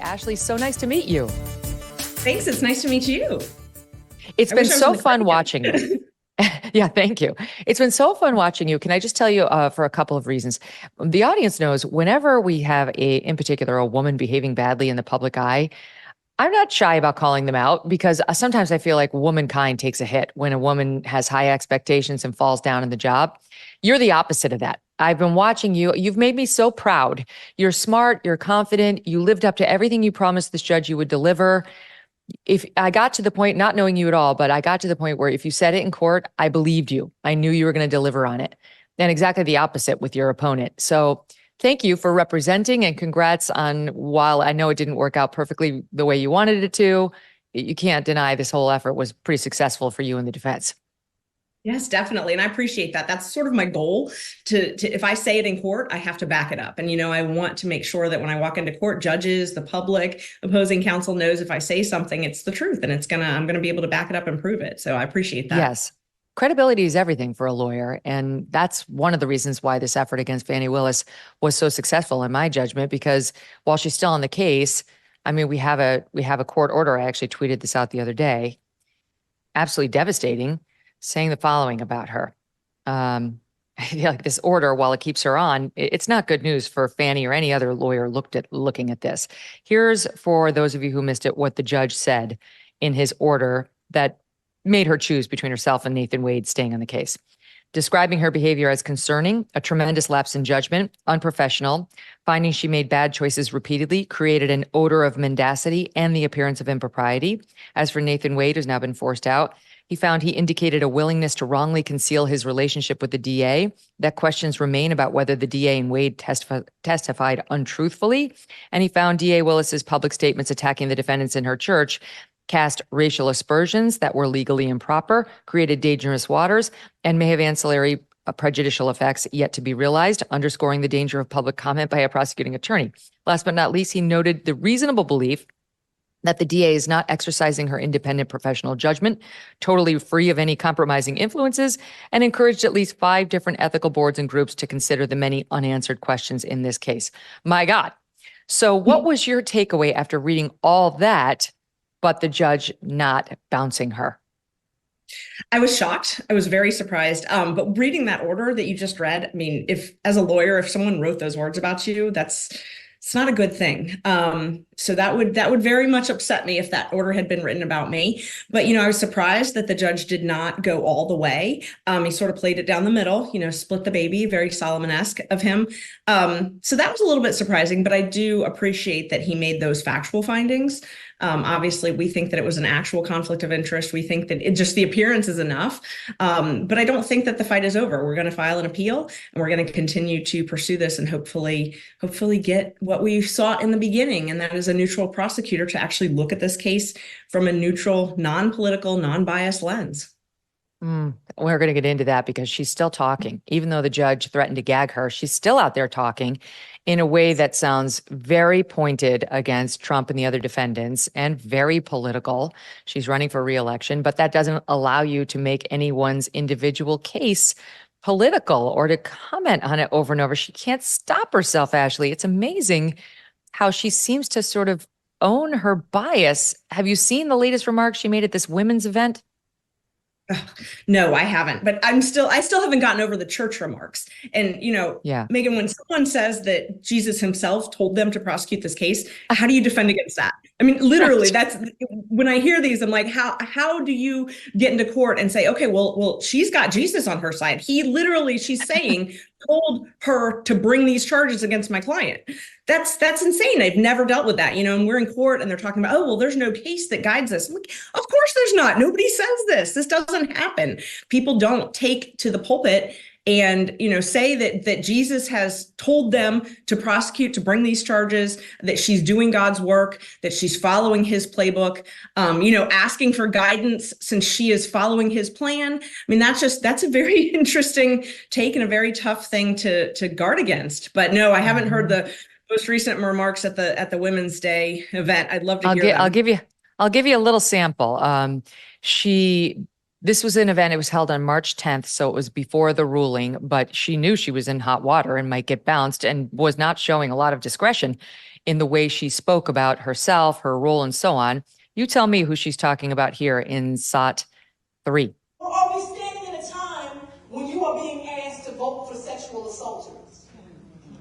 Ashley, so nice to meet you. Thanks. It's nice to meet you. It's I been wish I was in so the fun crowd watching you. again. Yeah, thank you. It's been so fun watching you. Can I just tell you for a couple of reasons? The audience knows whenever we have in particular, a woman behaving badly in the public eye, I'm not shy about calling them out because sometimes I feel like womankind takes a hit when a woman has high expectations and falls down in the job. You're the opposite of that. I've been watching you. You've made me so proud. You're smart. You're confident. You lived up to everything you promised this judge you would deliver. If I got to the point, not knowing you at all, but I got to the point where if you said it in court, I believed you. I knew you were going to deliver on it. And exactly the opposite with your opponent. So thank you for representing and congrats on, while I know it didn't work out perfectly the way you wanted it to, you can't deny this whole effort was pretty successful for you in the defense. Yes, definitely. And I appreciate that. That's sort of my goal to if I say it in court, I have to back it up. And, I want to make sure that when I walk into court, judges, the public, opposing counsel knows if I say something, it's the truth and I'm going to be able to back it up and prove it. So I appreciate that. Yes. Credibility is everything for a lawyer. And that's one of the reasons why this effort against Fani Willis was so successful in my judgment, because while she's still on the case, I mean, we have a court order. I actually tweeted this out the other day. Absolutely devastating, saying the following about her. I feel like this order, while it keeps her on, it's not good news for Fani or any other lawyer looking at this. Here's, for those of you who missed it, what the judge said in his order that made her choose between herself and Nathan Wade staying on the case. Describing her behavior as concerning, a tremendous lapse in judgment, unprofessional, finding she made bad choices repeatedly, created an odor of mendacity and the appearance of impropriety. As for Nathan Wade, who's now been forced out, he found he indicated a willingness to wrongly conceal his relationship with the DA, that questions remain about whether the DA and Wade testified untruthfully. And he found DA Willis's public statements attacking the defendants in her church cast racial aspersions that were legally improper, created dangerous waters, and may have ancillary prejudicial effects yet to be realized, underscoring the danger of public comment by a prosecuting attorney. Last but not least, he noted the reasonable belief that the DA is not exercising her independent professional judgment, totally free of any compromising influences, and encouraged at least 5 different ethical boards and groups to consider the many unanswered questions in this case. My God. So what was your takeaway after reading all that, but the judge not bouncing her? I was shocked. I was very surprised. But reading that order that you just read, I mean, if as a lawyer, if someone wrote those words about you, it's not a good thing. So that would very much upset me if that order had been written about me. But, I was surprised that the judge did not go all the way. He sort of played it down the middle, split the baby, very Solomon-esque of him. So that was a little bit surprising, but I do appreciate that he made those factual findings. Obviously, we think that it was an actual conflict of interest. We think that just the appearance is enough. But I don't think that the fight is over. We're going to file an appeal and we're going to continue to pursue this and hopefully get what we sought in the beginning. And that is a neutral prosecutor to actually look at this case from a neutral, non-political, non-biased lens. We're going to get into that because she's still talking. Even though the judge threatened to gag her, she's still out there talking in a way that sounds very pointed against Trump and the other defendants and very political. She's running for re-election, but that doesn't allow you to make anyone's individual case political or to comment on it over and over. She can't stop herself, Ashley. It's amazing how she seems to sort of own her bias. Have you seen the latest remarks she made at this women's event? No, I haven't, but I still haven't gotten over the church remarks. And, Yeah. Megan, when someone says that Jesus himself told them to prosecute this case, how do you defend against that? I mean, literally, that's when I hear these, I'm like, how do you get into court and say, okay, well, she's got Jesus on her side. She's saying, told her to bring these charges against my client. That's insane. I've never dealt with that, and we're in court and they're talking about, oh, well, there's no case that guides us. I'm like, of course there's not. Nobody says this. This doesn't happen. People don't take to the pulpit and, say that Jesus has told them to prosecute, to bring these charges, that she's doing God's work, that she's following his playbook, asking for guidance since she is following his plan. I mean, that's a very interesting take and a very tough thing to guard against. But no, I haven't heard the most recent remarks at the Women's Day event. I'd love to hear them. I'll give you a little sample. This was an event, it was held on March 10th, so it was before the ruling, but she knew she was in hot water and might get bounced and was not showing a lot of discretion in the way she spoke about herself, her role, and so on. You tell me who she's talking about here in SOT 3. Or are we standing in a time when you are being asked to vote for sexual assaulters?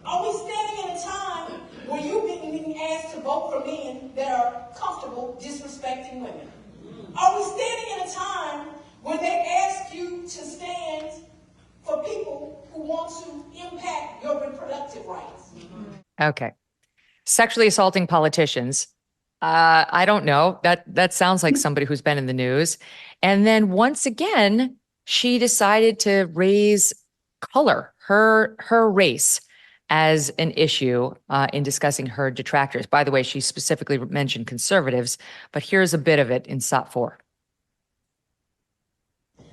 Are we standing in a time where you're being asked to vote for men that are comfortable disrespecting women? Are we standing in a time where they ask you to stand for people who want to impact your reproductive rights? Okay. Sexually assaulting politicians. I don't know. That sounds like somebody who's been in the news. And then once again, she decided to raise color, her race, as an issue in discussing her detractors. By the way, she specifically mentioned conservatives, but here's a bit of it in SOT 4.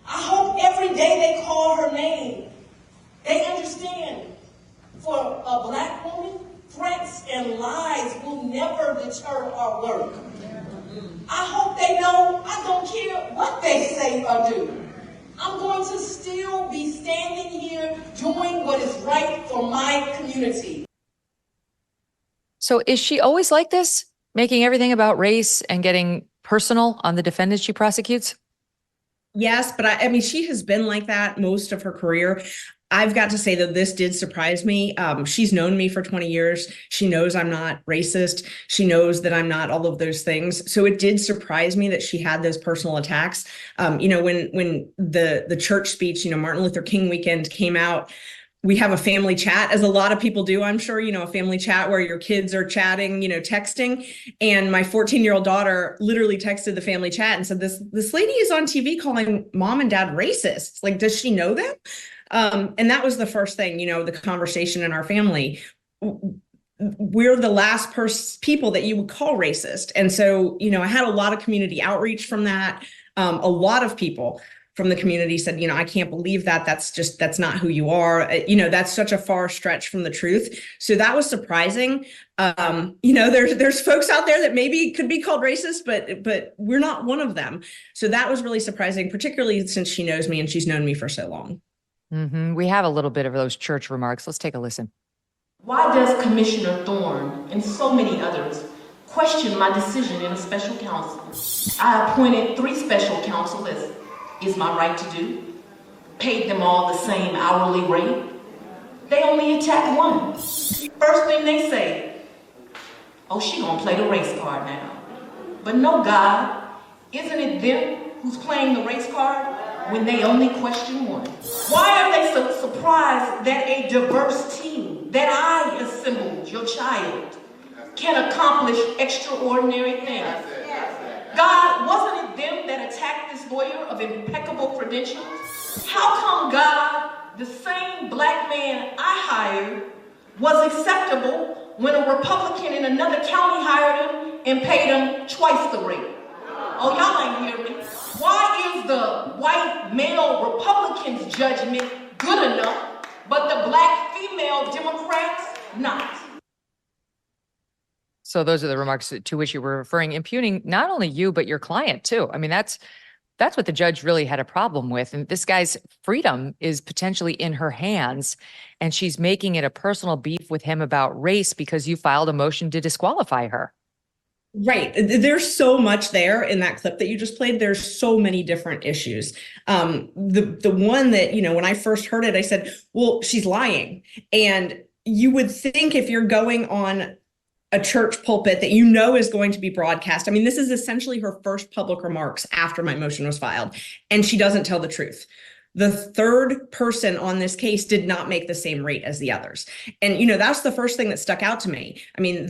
I hope every day they call her name, they understand for a Black woman, threats and lies will never deter our work. I hope they know I don't care what they say or do. I'm going to still be standing here doing what is right for my community. So is she always like this, making everything about race and getting personal on the defendants she prosecutes? Yes, but I mean, she has been like that most of her career. I've got to say that this did surprise me. She's known me for 20 years. She knows I'm not racist. She knows that I'm not all of those things. So it did surprise me that she had those personal attacks. When the church speech, Martin Luther King weekend came out, we have a family chat, as a lot of people do, I'm sure, a family chat where your kids are chatting, texting. And my 14-year-old daughter literally texted the family chat and said, this lady is on TV calling mom and dad racists. Like, does she know them? And that was the first thing, the conversation in our family. We're the last people that you would call racist. And so, I had a lot of community outreach from that. A lot of people from the community said, I can't believe that. That's not who you are. That's such a far stretch from the truth. So that was surprising. There's folks out there that maybe could be called racist, but we're not one of them. So that was really surprising, particularly since she knows me and she's known me for so long. Mm-hmm. We have a little bit of those church remarks. Let's take a listen. Why does Commissioner Thorne and so many others question my decision in a special counsel? I appointed 3 special counsel, as is my right to do, paid them all the same hourly rate. They only attacked one. First thing they say, oh, she gonna play the race card now. But no, God, isn't it them who's playing the race card when they only question one? Why are they so surprised that a diverse team that I assembled, your child, can accomplish extraordinary things? God, wasn't it them that attacked this lawyer of impeccable credentials? How come, God, the same Black man I hired was acceptable when a Republican in another county hired him and paid him twice the rate? Oh, y'all ain't hear me. Why is the white male Republican's judgment good enough, but the Black female Democrats not? So those are the remarks to which you were referring, impugning not only you, but your client too. I mean, that's what the judge really had a problem with. And this guy's freedom is potentially in her hands, and she's making it a personal beef with him about race because you filed a motion to disqualify her. Right. There's so much there in that clip that you just played. There's so many different issues. The one that, when I first heard it, I said, well, she's lying. And you would think if you're going on a church pulpit that is going to be broadcast. I mean, this is essentially her first public remarks after my motion was filed, and she doesn't tell the truth. The third person on this case did not make the same rate as the others. And, that's the first thing that stuck out to me. I mean,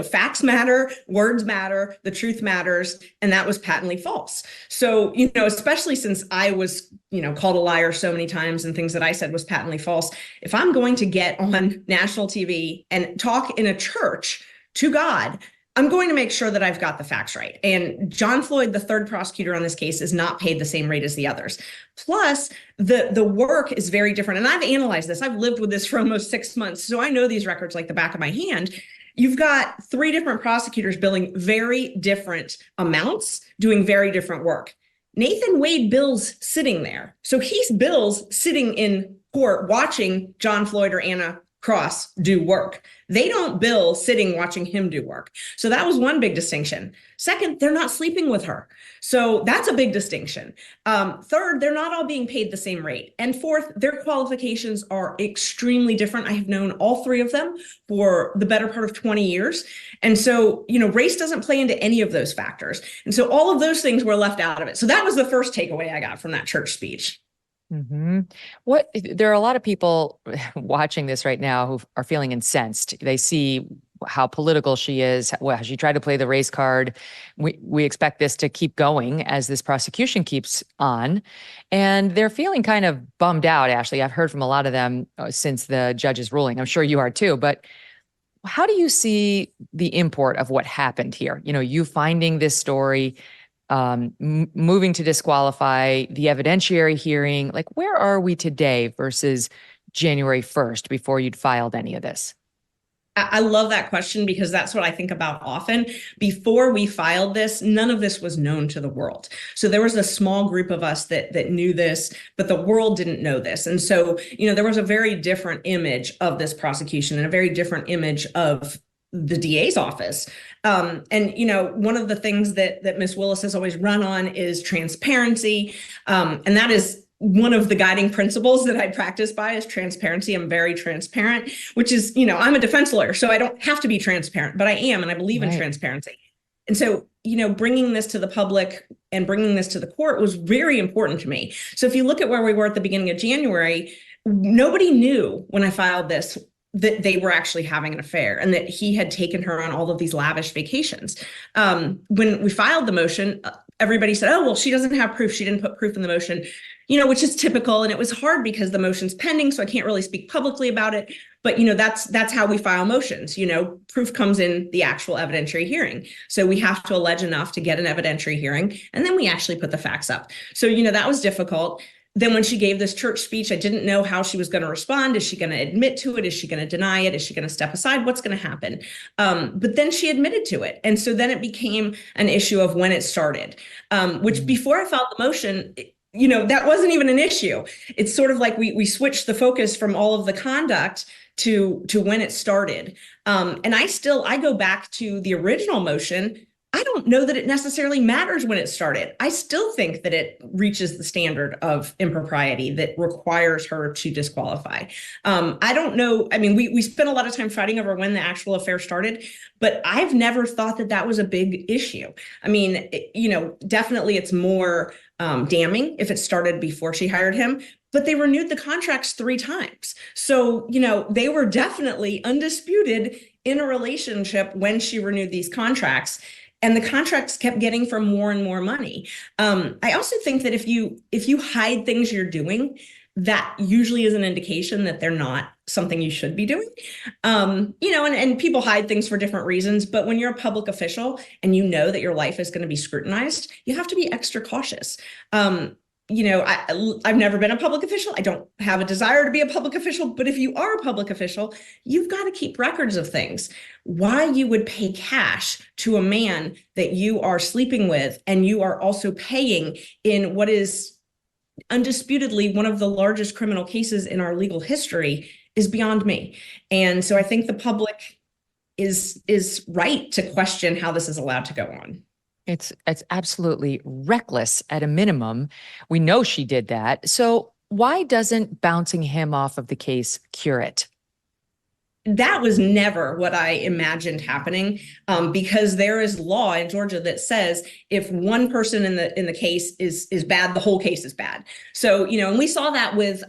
facts matter, words matter, the truth matters, and that was patently false. So, especially since I was, called a liar so many times and things that I said was patently false. If I'm going to get on national TV and talk in a church to God, I'm going to make sure that I've got the facts right. And John Floyd, the third prosecutor on this case, is not paid the same rate as the others. Plus, the work is very different. And I've analyzed this. I've lived with this for almost 6 months. So I know these records like the back of my hand. You've got 3 different prosecutors billing very different amounts, doing very different work. Nathan Wade bills sitting there. So he's bills sitting in court watching John Floyd or Anna cross do work. They don't bill sitting watching him do work. So that was one big distinction. Second, they're not sleeping with her. So that's a big distinction. Third, they're not all being paid the same rate. And fourth, their qualifications are extremely different. I have known all three of them for the better part of 20 years. And so, race doesn't play into any of those factors. And so all of those things were left out of it. So that was the first takeaway I got from that church speech. Mm-hmm. There are a lot of people watching this right now who are feeling incensed. They see how political she is, how she tried to play the race card. We expect this to keep going as this prosecution keeps on. And they're feeling kind of bummed out, Ashley. I've heard from a lot of them since the judge's ruling. I'm sure you are too. But how do you see the import of what happened here? You finding this story, moving to disqualify, the evidentiary hearing, like where are we today versus January 1st before you'd filed any of this? I love that question because that's what I think about often. Before we filed this, none of this was known to the world. So there was a small group of us that knew this, but the world didn't know this. And so, there was a very different image of this prosecution and a very different image of the DA's office. And one of the things that Ms. Willis has always run on is transparency. And that is one of the guiding principles that I practice by is transparency. I'm very transparent, which is, I'm a defense lawyer, so I don't have to be transparent, but I am, and I believe in transparency. And so, bringing this to the public and bringing this to the court was very important to me. So if you look at where we were at the beginning of January, nobody knew when I filed this that they were actually having an affair and that he had taken her on all of these lavish vacations. When we filed the motion, everybody said, oh, well, she doesn't have proof. She didn't put proof in the motion, which is typical. And it was hard because the motion's pending, so I can't really speak publicly about it. But, that's how we file motions. Proof comes in the actual evidentiary hearing. So we have to allege enough to get an evidentiary hearing. And then we actually put the facts up. So, that was difficult. Then when she gave this church speech, I didn't know how she was going to respond. Is she going to admit to it? Is she going to deny it? Is she going to step aside? What's going to happen? But then she admitted to it. And so then it became an issue of when it started, which before I filed the motion, that wasn't even an issue. It's sort of like we switched the focus from all of the conduct to when it started. And I go back to the original motion. I don't know that it necessarily matters when it started. I still think that it reaches the standard of impropriety that requires her to disqualify. I don't know. I mean, we spent a lot of time fighting over when the actual affair started, but I've never thought that was a big issue. I mean, definitely it's more damning if it started before she hired him, but they renewed the contracts 3 times. So, they were definitely undisputed in a relationship when she renewed these contracts. And the contracts kept getting for more and more money. I also think that if you hide things you're doing, that usually is an indication that they're not something you should be doing. And people hide things for different reasons. But when you're a public official and you know that your life is going to be scrutinized, you have to be extra cautious. I've never been a public official. I don't have a desire to be a public official, but if you are a public official, you've got to keep records of things. Why you would pay cash to a man that you are sleeping with, and you are also paying in what is undisputedly one of the largest criminal cases in our legal history is beyond me. And so I think the public is right to question how this is allowed to go on. It's absolutely reckless at a minimum. We know she did that. So why doesn't bouncing him off of the case cure it? That was never what I imagined happening, because there is law in Georgia that says if one person in the case is bad, the whole case is bad. So, and we saw that with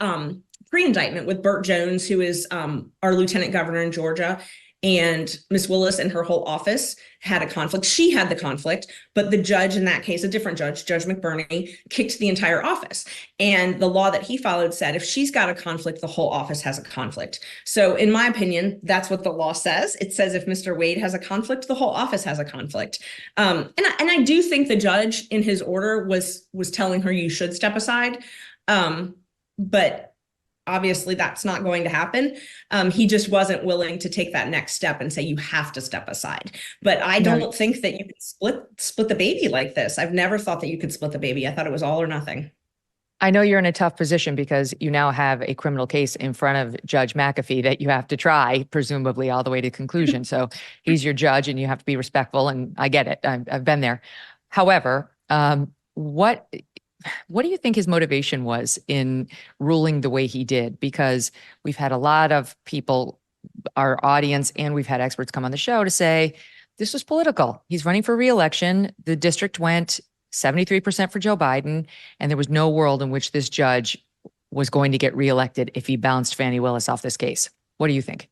pre-indictment with Burt Jones, who is our lieutenant governor in Georgia. And Ms. Willis and her whole office had a conflict. She had the conflict, but the judge in that case, a different judge, Judge McBurney, kicked the entire office. And the law that he followed said, if she's got a conflict, the whole office has a conflict. So in my opinion, that's what the law says. It says if Mr. Wade has a conflict, the whole office has a conflict. And I do think the judge in his order was telling her you should step aside. But obviously, that's not going to happen. He just wasn't willing to take that next step and say, you have to step aside. But I don't think that you can split the baby like this. I've never thought that you could split the baby. I thought it was all or nothing. I know you're in a tough position because you now have a criminal case in front of Judge McAfee that you have to try, presumably all the way to conclusion. So he's your judge and you have to be respectful. And I get it. I've been there. However, what do you think his motivation was in ruling the way he did? Because we've had a lot of people, our audience, and we've had experts come on the show to say this was political. He's running for re-election. The district went 73% for Joe Biden, and there was no world in which this judge was going to get reelected if he bounced Fani Willis off this case. What do you think?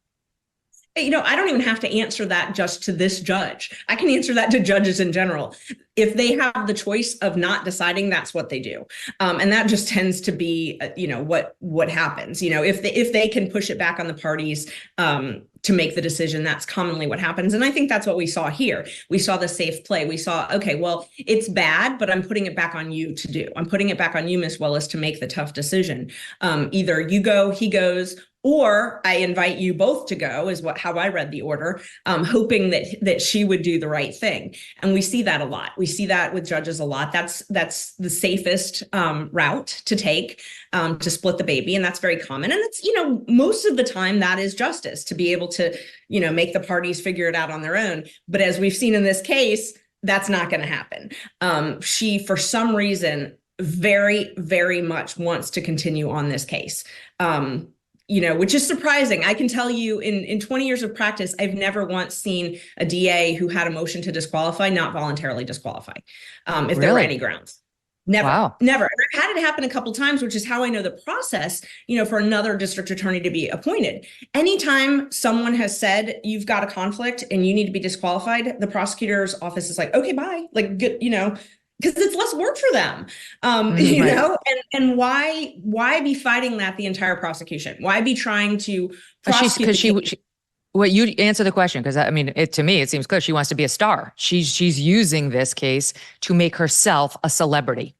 You know, I don't even have to answer that just to this judge. I can answer that to judges in general. If they have the choice of not deciding, that's what they do. And that just tends to be, you know, what happens. You know, if they can push it back on the parties to make the decision, that's commonly what happens. And I think that's what we saw here. We saw the safe play. We saw, okay, well, it's bad, but I'm putting it back on you to do. I'm putting it back on you, Miss Willis, to make the tough decision. Either you go, he goes, or I invite you both to go, is how I read the order, hoping that she would do the right thing. And we see that a lot. We see that with judges a lot. That's the safest route to take to split the baby. And that's very common. And it's, you know, most of the time that is justice, to be able to, you know, make the parties figure it out on their own. But as we've seen in this case, that's not going to happen. She, for some reason, very, very much wants to continue on this case. You know, which is surprising. I can tell you in 20 years of practice, I've never once seen a DA who had a motion to disqualify not voluntarily disqualify if there were any grounds. Never, Wow. Never. And I've had it happen a couple of times, which is how I know the process, you know, for another district attorney to be appointed. Anytime someone has said you've got a conflict and you need to be disqualified, the prosecutor's office is like, okay, bye. Like, good, you know, because it's less work for them, you know, and why be fighting that the entire prosecution? Why be trying to prosecute? Because she well, you answer the question, because I mean, to me, it seems clear she wants to be a star. She's using this case to make herself a celebrity.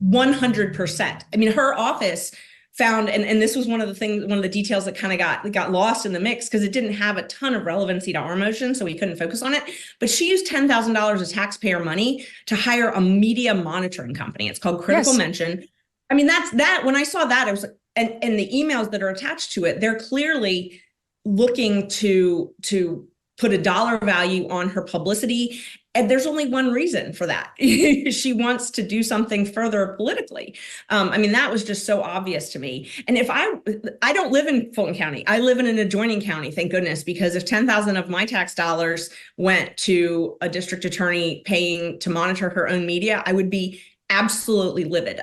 100%. I mean, her office found, and this was one of the details that kind of got lost in the mix because it didn't have a ton of relevancy to our motion, so we couldn't focus on it. But she used $10,000 of taxpayer money to hire a media monitoring company. It's called Critical Mention. I mean, that when I saw that, it was, and the emails that are attached to it, they're clearly looking to put a dollar value on her publicity. And there's only one reason for that. She wants to do something further politically. I mean, that was just so obvious to me. And if I don't live in Fulton County, I live in an adjoining county, thank goodness, because if 10,000 of my tax dollars went to a district attorney paying to monitor her own media, I would be absolutely livid,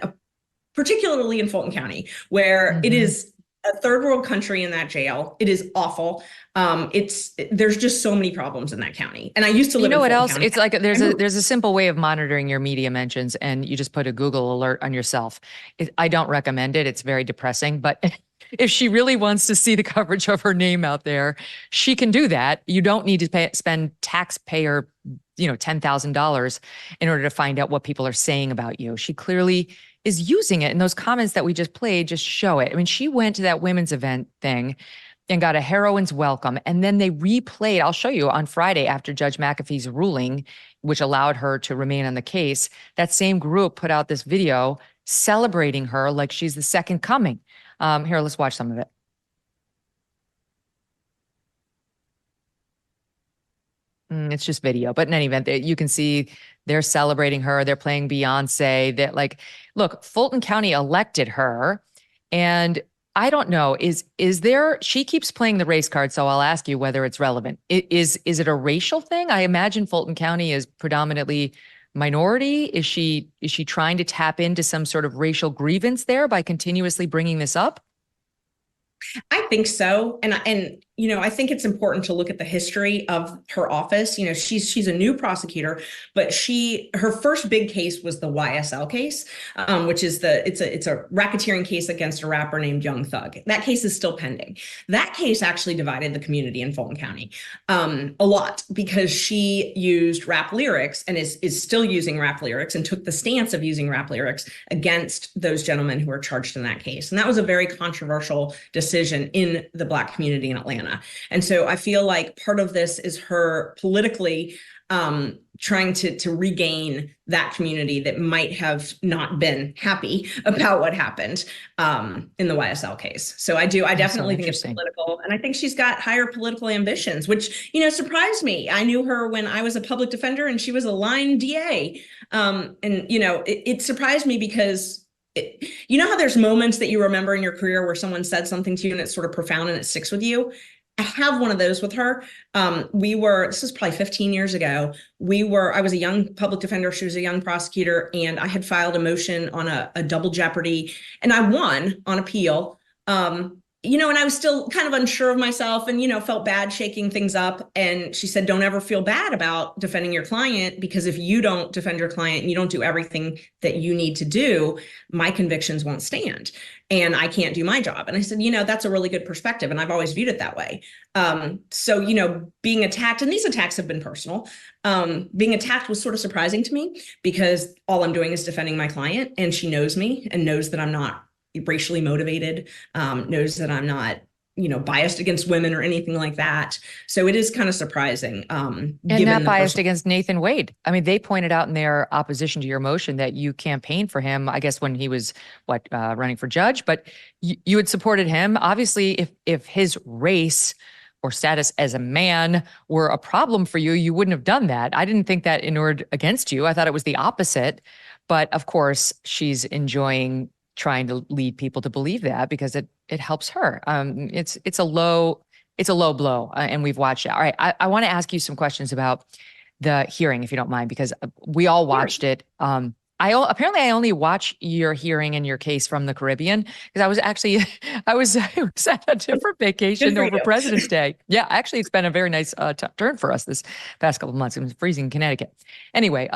particularly in Fulton County, where it is a third world country in that jail. It is awful. There's just so many problems in that county. And I used to live in Fulton else? County. It's like there's a simple way of monitoring your media mentions, and you just put a Google alert on yourself. I don't recommend it. It's very depressing, but if she really wants to see the coverage of her name out there, she can do that. You don't need to spend taxpayer, $10,000 in order to find out what people are saying about you. She clearly is using it. And those comments that we just played just show it. I mean, she went to that women's event thing and got a heroine's welcome. And then they replayed, I'll show you on Friday after Judge McAfee's ruling, which allowed her to remain on the case, that same group put out this video celebrating her like she's the second coming. Here, let's watch some of it. It's just video, but in any event, you can see they're celebrating her. They're playing Beyonce. That look, Fulton County elected her, and I don't know, is there, she keeps playing the race card. So I'll ask you whether it's relevant. Is it a racial thing? I imagine Fulton County is predominantly minority. Is she trying to tap into some sort of racial grievance there by continuously bringing this up? I think so. And I think it's important to look at the history of her office. She's a new prosecutor, but her first big case was the YSL case, which is it's a racketeering case against a rapper named Young Thug. That case is still pending. That case actually divided the community in Fulton County a lot because she used rap lyrics and is still using rap lyrics and took the stance of using rap lyrics against those gentlemen who were charged in that case. And that was a very controversial decision in the Black community in Atlanta. Arizona. And so I feel like part of this is her politically trying to regain that community that might have not been happy about what happened in the YSL case. So I definitely think it's political, and I think she's got higher political ambitions, which, surprised me. I knew her when I was a public defender and she was a line DA. And, it surprised me because you know how there's moments that you remember in your career where someone said something to you and it's sort of profound and it sticks with you? I have one of those with her. This was probably 15 years ago. I was a young public defender. She was a young prosecutor, and I had filed a motion on a double jeopardy, and I won on appeal. And I was still kind of unsure of myself and, felt bad shaking things up. And she said, don't ever feel bad about defending your client, because if you don't defend your client and you don't do everything that you need to do, my convictions won't stand and I can't do my job. And I said, that's a really good perspective. And I've always viewed it that way. So, being attacked, and these attacks have been personal, being attacked was sort of surprising to me, because all I'm doing is defending my client, and she knows me and knows that I'm not racially motivated, knows that I'm not, biased against women or anything like that. So it is kind of surprising. And not biased against Nathan Wade. I mean, they pointed out in their opposition to your motion that you campaigned for him, I guess, when he was running for judge, but you had supported him. Obviously, if his race or status as a man were a problem for you, you wouldn't have done that. I didn't think that inured against you. I thought it was the opposite. But of course, she's enjoying trying to lead people to believe that because it helps her. It's a low blow, and we've watched it. All right, I want to ask you some questions about the hearing, if you don't mind, because we all watched it. I only watch your hearing and your case from the Caribbean, because I was at a different vacation over President's Day. Yeah, actually, it's been a very nice turn for us this past couple of months. It was freezing in Connecticut. Anyway,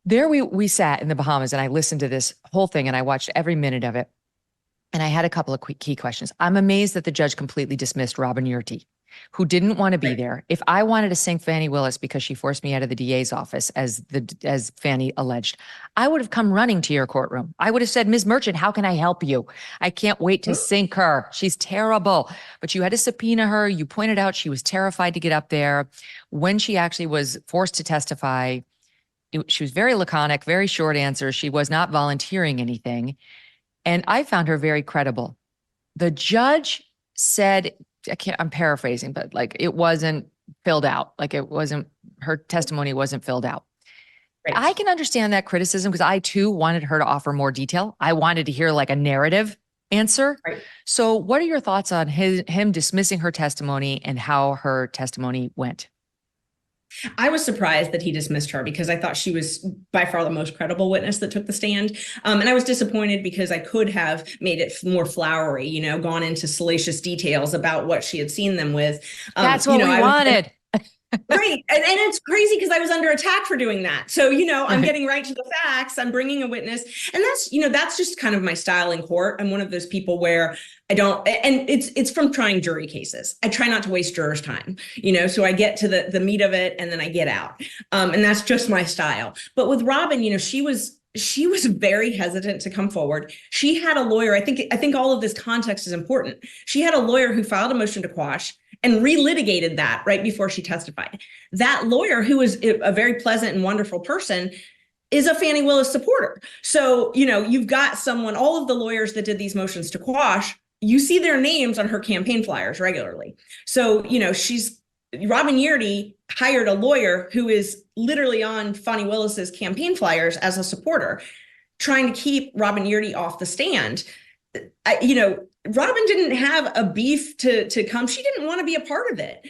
there we sat in the Bahamas, and I listened to this whole thing, and I watched every minute of it. And I had a couple of key questions. I'm amazed that the judge completely dismissed Robin Yurty, who didn't want to be there. If I wanted to sink Fani Willis because she forced me out of the DA's office, as Fani alleged, I would have come running to your courtroom. I would have said, Ms. Merchant, how can I help you? I can't wait to sink her. She's terrible. But you had to subpoena her. You pointed out she was terrified to get up there. When she actually was forced to testify, she was very laconic, very short answers. She was not volunteering anything. And I found her very credible. The judge said, I'm paraphrasing, but it wasn't filled out. Her testimony wasn't filled out. Right. I can understand that criticism, because I too wanted her to offer more detail. I wanted to hear a narrative answer. Right. So what are your thoughts on him dismissing her testimony and how her testimony went? I was surprised that he dismissed her, because I thought she was by far the most credible witness that took the stand. And I was disappointed because I could have made it more flowery, gone into salacious details about what she had seen them with. That's what we wanted. Right. And it's crazy because I was under attack for doing that. So, I'm getting right to the facts. I'm bringing a witness. And that's just kind of my style in court. I'm one of those people where I don't, and it's from trying jury cases. I try not to waste jurors' time, so I get to the meat of it and then I get out. And that's just my style. But with Robin, she was very hesitant to come forward. She had a lawyer. I think all of this context is important. She had a lawyer who filed a motion to quash and relitigated that right before she testified. That lawyer, who is a very pleasant and wonderful person, is a Fani Willis supporter. So, you've got all of the lawyers that did these motions to quash, you see their names on her campaign flyers regularly. So, Robin Yurty hired a lawyer who is literally on Fani Willis's campaign flyers as a supporter, trying to keep Robin Yurty off the stand. Robin didn't have a beef to come. She didn't want to be a part of it.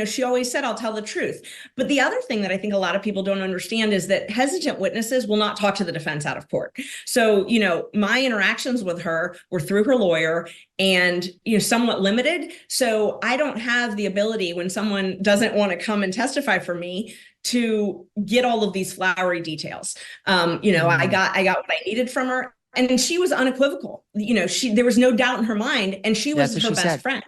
She always said, I'll tell the truth. But the other thing that I think a lot of people don't understand is that hesitant witnesses will not talk to the defense out of court. So, my interactions with her were through her lawyer and, somewhat limited. So I don't have the ability, when someone doesn't want to come and testify for me, to get all of these flowery details. I got what I needed from her. And she was unequivocal. There was no doubt in her mind, and she was her best friend.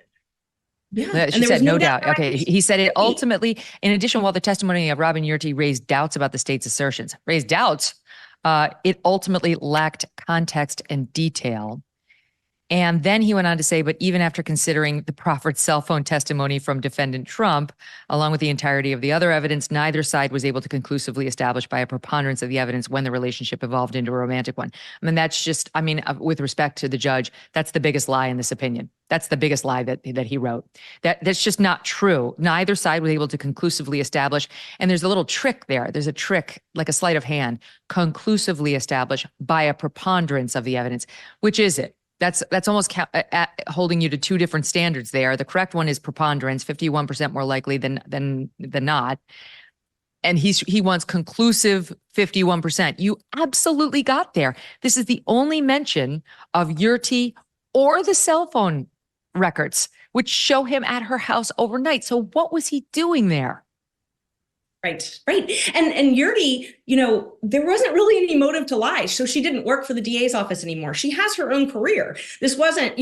Yeah, she said no doubt. Okay, he said it ultimately. In addition, while the testimony of Robin Yurty raised doubts about the state's assertions, it ultimately lacked context and detail. And then he went on to say, but even after considering the proffered cell phone testimony from defendant Trump, along with the entirety of the other evidence, neither side was able to conclusively establish by a preponderance of the evidence when the relationship evolved into a romantic one. I mean, that's just, I mean, with respect to the judge, that's the biggest lie in this opinion. That's the biggest lie that he wrote. That's just not true. Neither side was able to conclusively establish. And there's a little trick there. There's a trick, like a sleight of hand, conclusively establish by a preponderance of the evidence. Which is it? That's almost holding you to two different standards there. The correct one is preponderance, 51% more likely than not. And he wants conclusive 51%. You absolutely got there. This is the only mention of Yurti or the cell phone records, which show him at her house overnight. So what was he doing there? Right. And Yurti, there wasn't really any motive to lie. So she didn't work for the DA's office anymore. She has her own career. This wasn't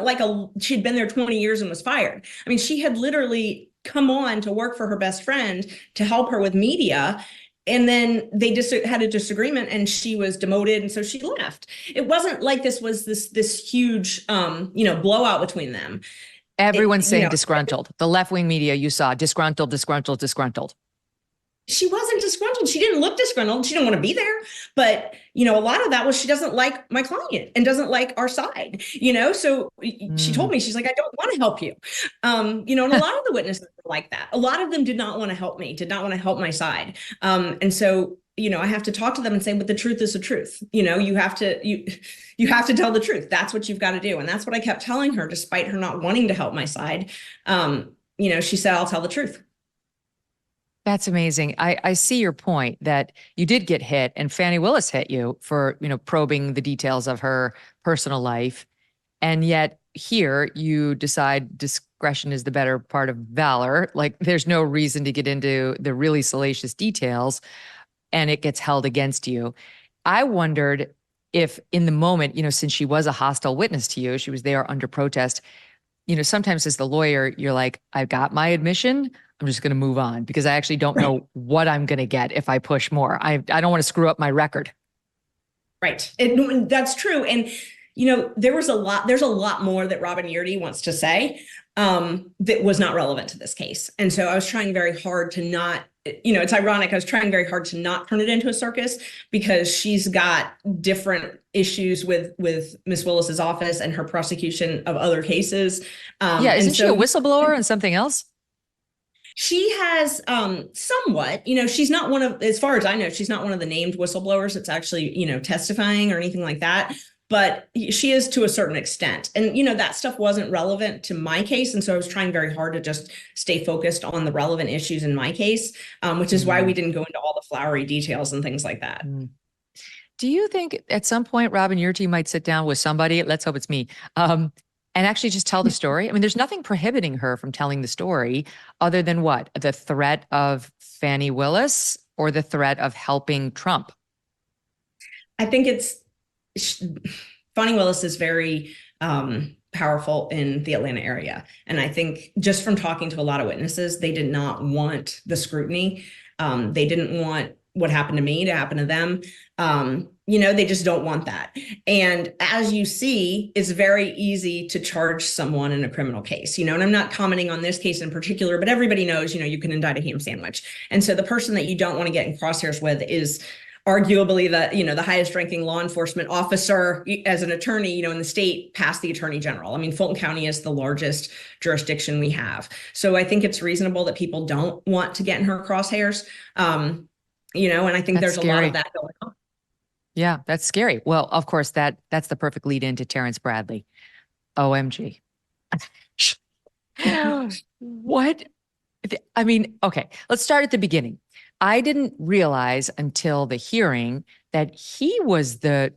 like she'd been there 20 years and was fired. I mean, she had literally come on to work for her best friend to help her with media. And then they just had a disagreement and she was demoted. And so she left. It wasn't like this was this huge, blowout between them. Everyone's saying disgruntled. The left-wing media you saw, disgruntled. She wasn't disgruntled. She didn't look disgruntled. She didn't want to be there. But, a lot of that was she doesn't like my client and doesn't like our side, So she told me, she's like, I don't want to help you. And a lot of the witnesses were like that. A lot of them did not want to help me, did not want to help my side. And so, I have to talk to them and say, but the truth is the truth. You have to tell the truth. That's what you've got to do. And that's what I kept telling her, despite her not wanting to help my side. She said, I'll tell the truth. That's amazing. I see your point that you did get hit and Fani Willis hit you for, probing the details of her personal life. And yet here you decide discretion is the better part of valor. Like there's no reason to get into the really salacious details and it gets held against you. I wondered if in the moment, since she was a hostile witness to you, she was there under protest, sometimes as the lawyer, you're like, I've got my admission. I'm just going to move on because I actually don't know what I'm going to get if I push more. I don't want to screw up my record. Right. That's true. And, there's a lot more that Robin Yurti wants to say that was not relevant to this case. And so I was trying very hard to not, it's ironic. I was trying very hard to not turn it into a circus because she's got different issues with Miss Willis's office and her prosecution of other cases. Isn't she a whistleblower and something else? She has somewhat, she's not one of, as far as I know, she's not one of the named whistleblowers that's actually, testifying or anything like that. But she is to a certain extent. And, that stuff wasn't relevant to my case. And so I was trying very hard to just stay focused on the relevant issues in my case, which is why we didn't go into all the flowery details and things like that. Do you think at some point Robin Yurti might sit down with somebody, let's hope it's me, and actually just tell the story? I mean, there's nothing prohibiting her from telling the story other than what? The threat of Fani Willis or the threat of helping Trump? I think Fani Willis is very powerful in the Atlanta area. And I think just from talking to a lot of witnesses, they did not want the scrutiny. They didn't want what happened to me to happen to them. They just don't want that. And as you see, it's very easy to charge someone in a criminal case, and I'm not commenting on this case in particular, but everybody knows, you can indict a ham sandwich. And so the person that you don't want to get in crosshairs with is arguably the highest ranking law enforcement officer as an attorney, in the state past the attorney general. I mean, Fulton County is the largest jurisdiction we have. So I think it's reasonable that people don't want to get in her crosshairs. And I think there's scary. A lot of that going on. Yeah, that's scary. Well, of course, that's the perfect lead into Terrence Bradley. OMG. What? I mean, okay, let's start at the beginning. I didn't realize until the hearing that he was the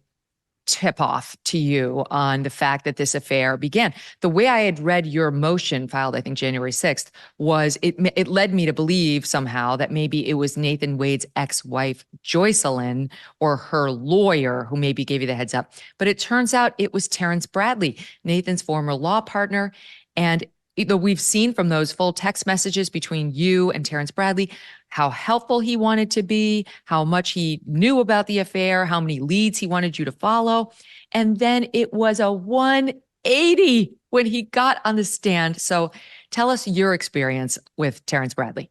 tip-off to you on the fact that this affair began. The way I had read your motion filed, I think January 6th, was it led me to believe somehow that maybe it was Nathan Wade's ex-wife, Joycelyn, or her lawyer who maybe gave you the heads up. But it turns out it was Terrence Bradley, Nathan's former law partner. And we've seen from those full text messages between you and Terrence Bradley how helpful he wanted to be, how much he knew about the affair, how many leads he wanted you to follow. And then it was a 180 when he got on the stand. So tell us your experience with Terrence Bradley.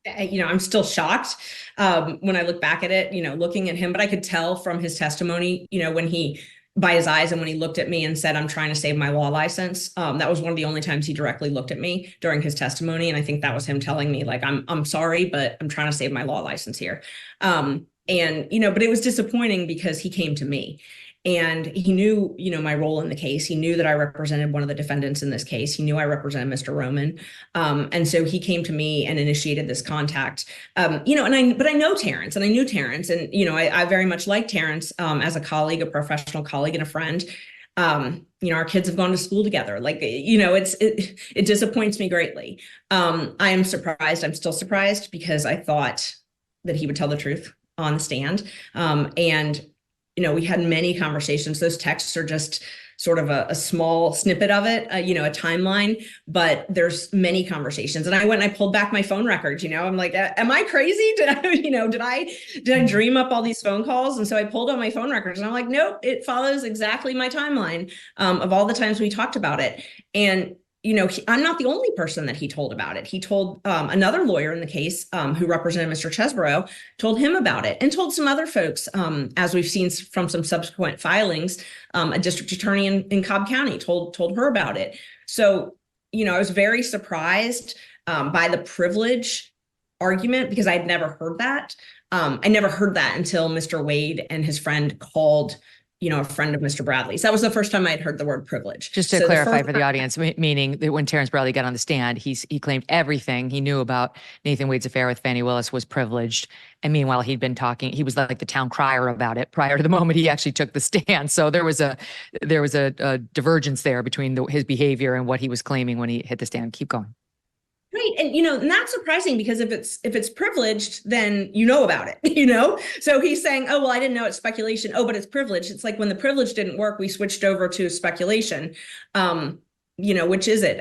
I'm still shocked when I look back at it, looking at him, but I could tell from his testimony, by his eyes, and when he looked at me and said, "I'm trying to save my law license," that was one of the only times he directly looked at me during his testimony. And I think that was him telling me, like, I'm sorry, but I'm trying to save my law license here. But it was disappointing because he came to me. And he knew, my role in the case. He knew that I represented one of the defendants in this case. He knew I represented Mr. Roman. And so he came to me and initiated this contact. But I know Terrence, and I knew Terrence, and, I very much like Terrence as a colleague, a professional colleague, and a friend. Our kids have gone to school together. It disappoints me greatly. I am surprised. I'm still surprised because I thought that he would tell the truth on the stand. We had many conversations. Those texts are just sort of a small snippet of it, a timeline, but there's many conversations. And I went and I pulled back my phone records, I'm like, am I crazy? Did I dream up all these phone calls? And so I pulled out my phone records and I'm like, nope, it follows exactly my timeline of all the times we talked about it. And I'm not the only person that he told about it. He told another lawyer in the case who represented Mr. Chesborough, told him about it, and told some other folks, as we've seen from some subsequent filings, a district attorney in Cobb County told her about it. So, I was very surprised by the privilege argument because I'd never heard that. I never heard that until Mr. Wade and his friend called a friend of Mr. Bradley's. That was the first time I'd heard the word privilege. Just to clarify for the audience, meaning that when Terrence Bradley got on the stand, he claimed everything he knew about Nathan Wade's affair with Fani Willis was privileged. And meanwhile, he'd been talking, he was like the town crier about it prior to the moment he actually took the stand. So there was a divergence there between his behavior and what he was claiming when he hit the stand. Keep going. Right. And, not surprising because if it's privileged, then you know about it, So he's saying, oh, well, I didn't know it's speculation. Oh, but it's privileged. It's like when the privilege didn't work, we switched over to speculation. Which is it?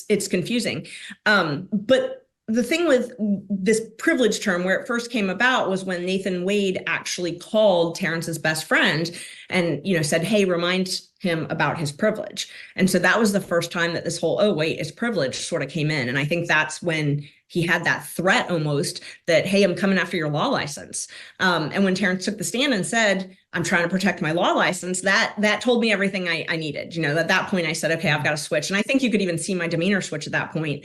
It's confusing. But the thing with this privilege term, where it first came about, was when Nathan Wade actually called Terrence's best friend and, said, hey, remind him about his privilege. And so that was the first time that this whole, oh, wait, it's privilege sort of came in. And I think that's when he had that threat almost that, hey, I'm coming after your law license. And when Terrence took the stand and said, I'm trying to protect my law license, that told me everything I needed. At that point I said, okay, I've got to switch. And I think you could even see my demeanor switch at that point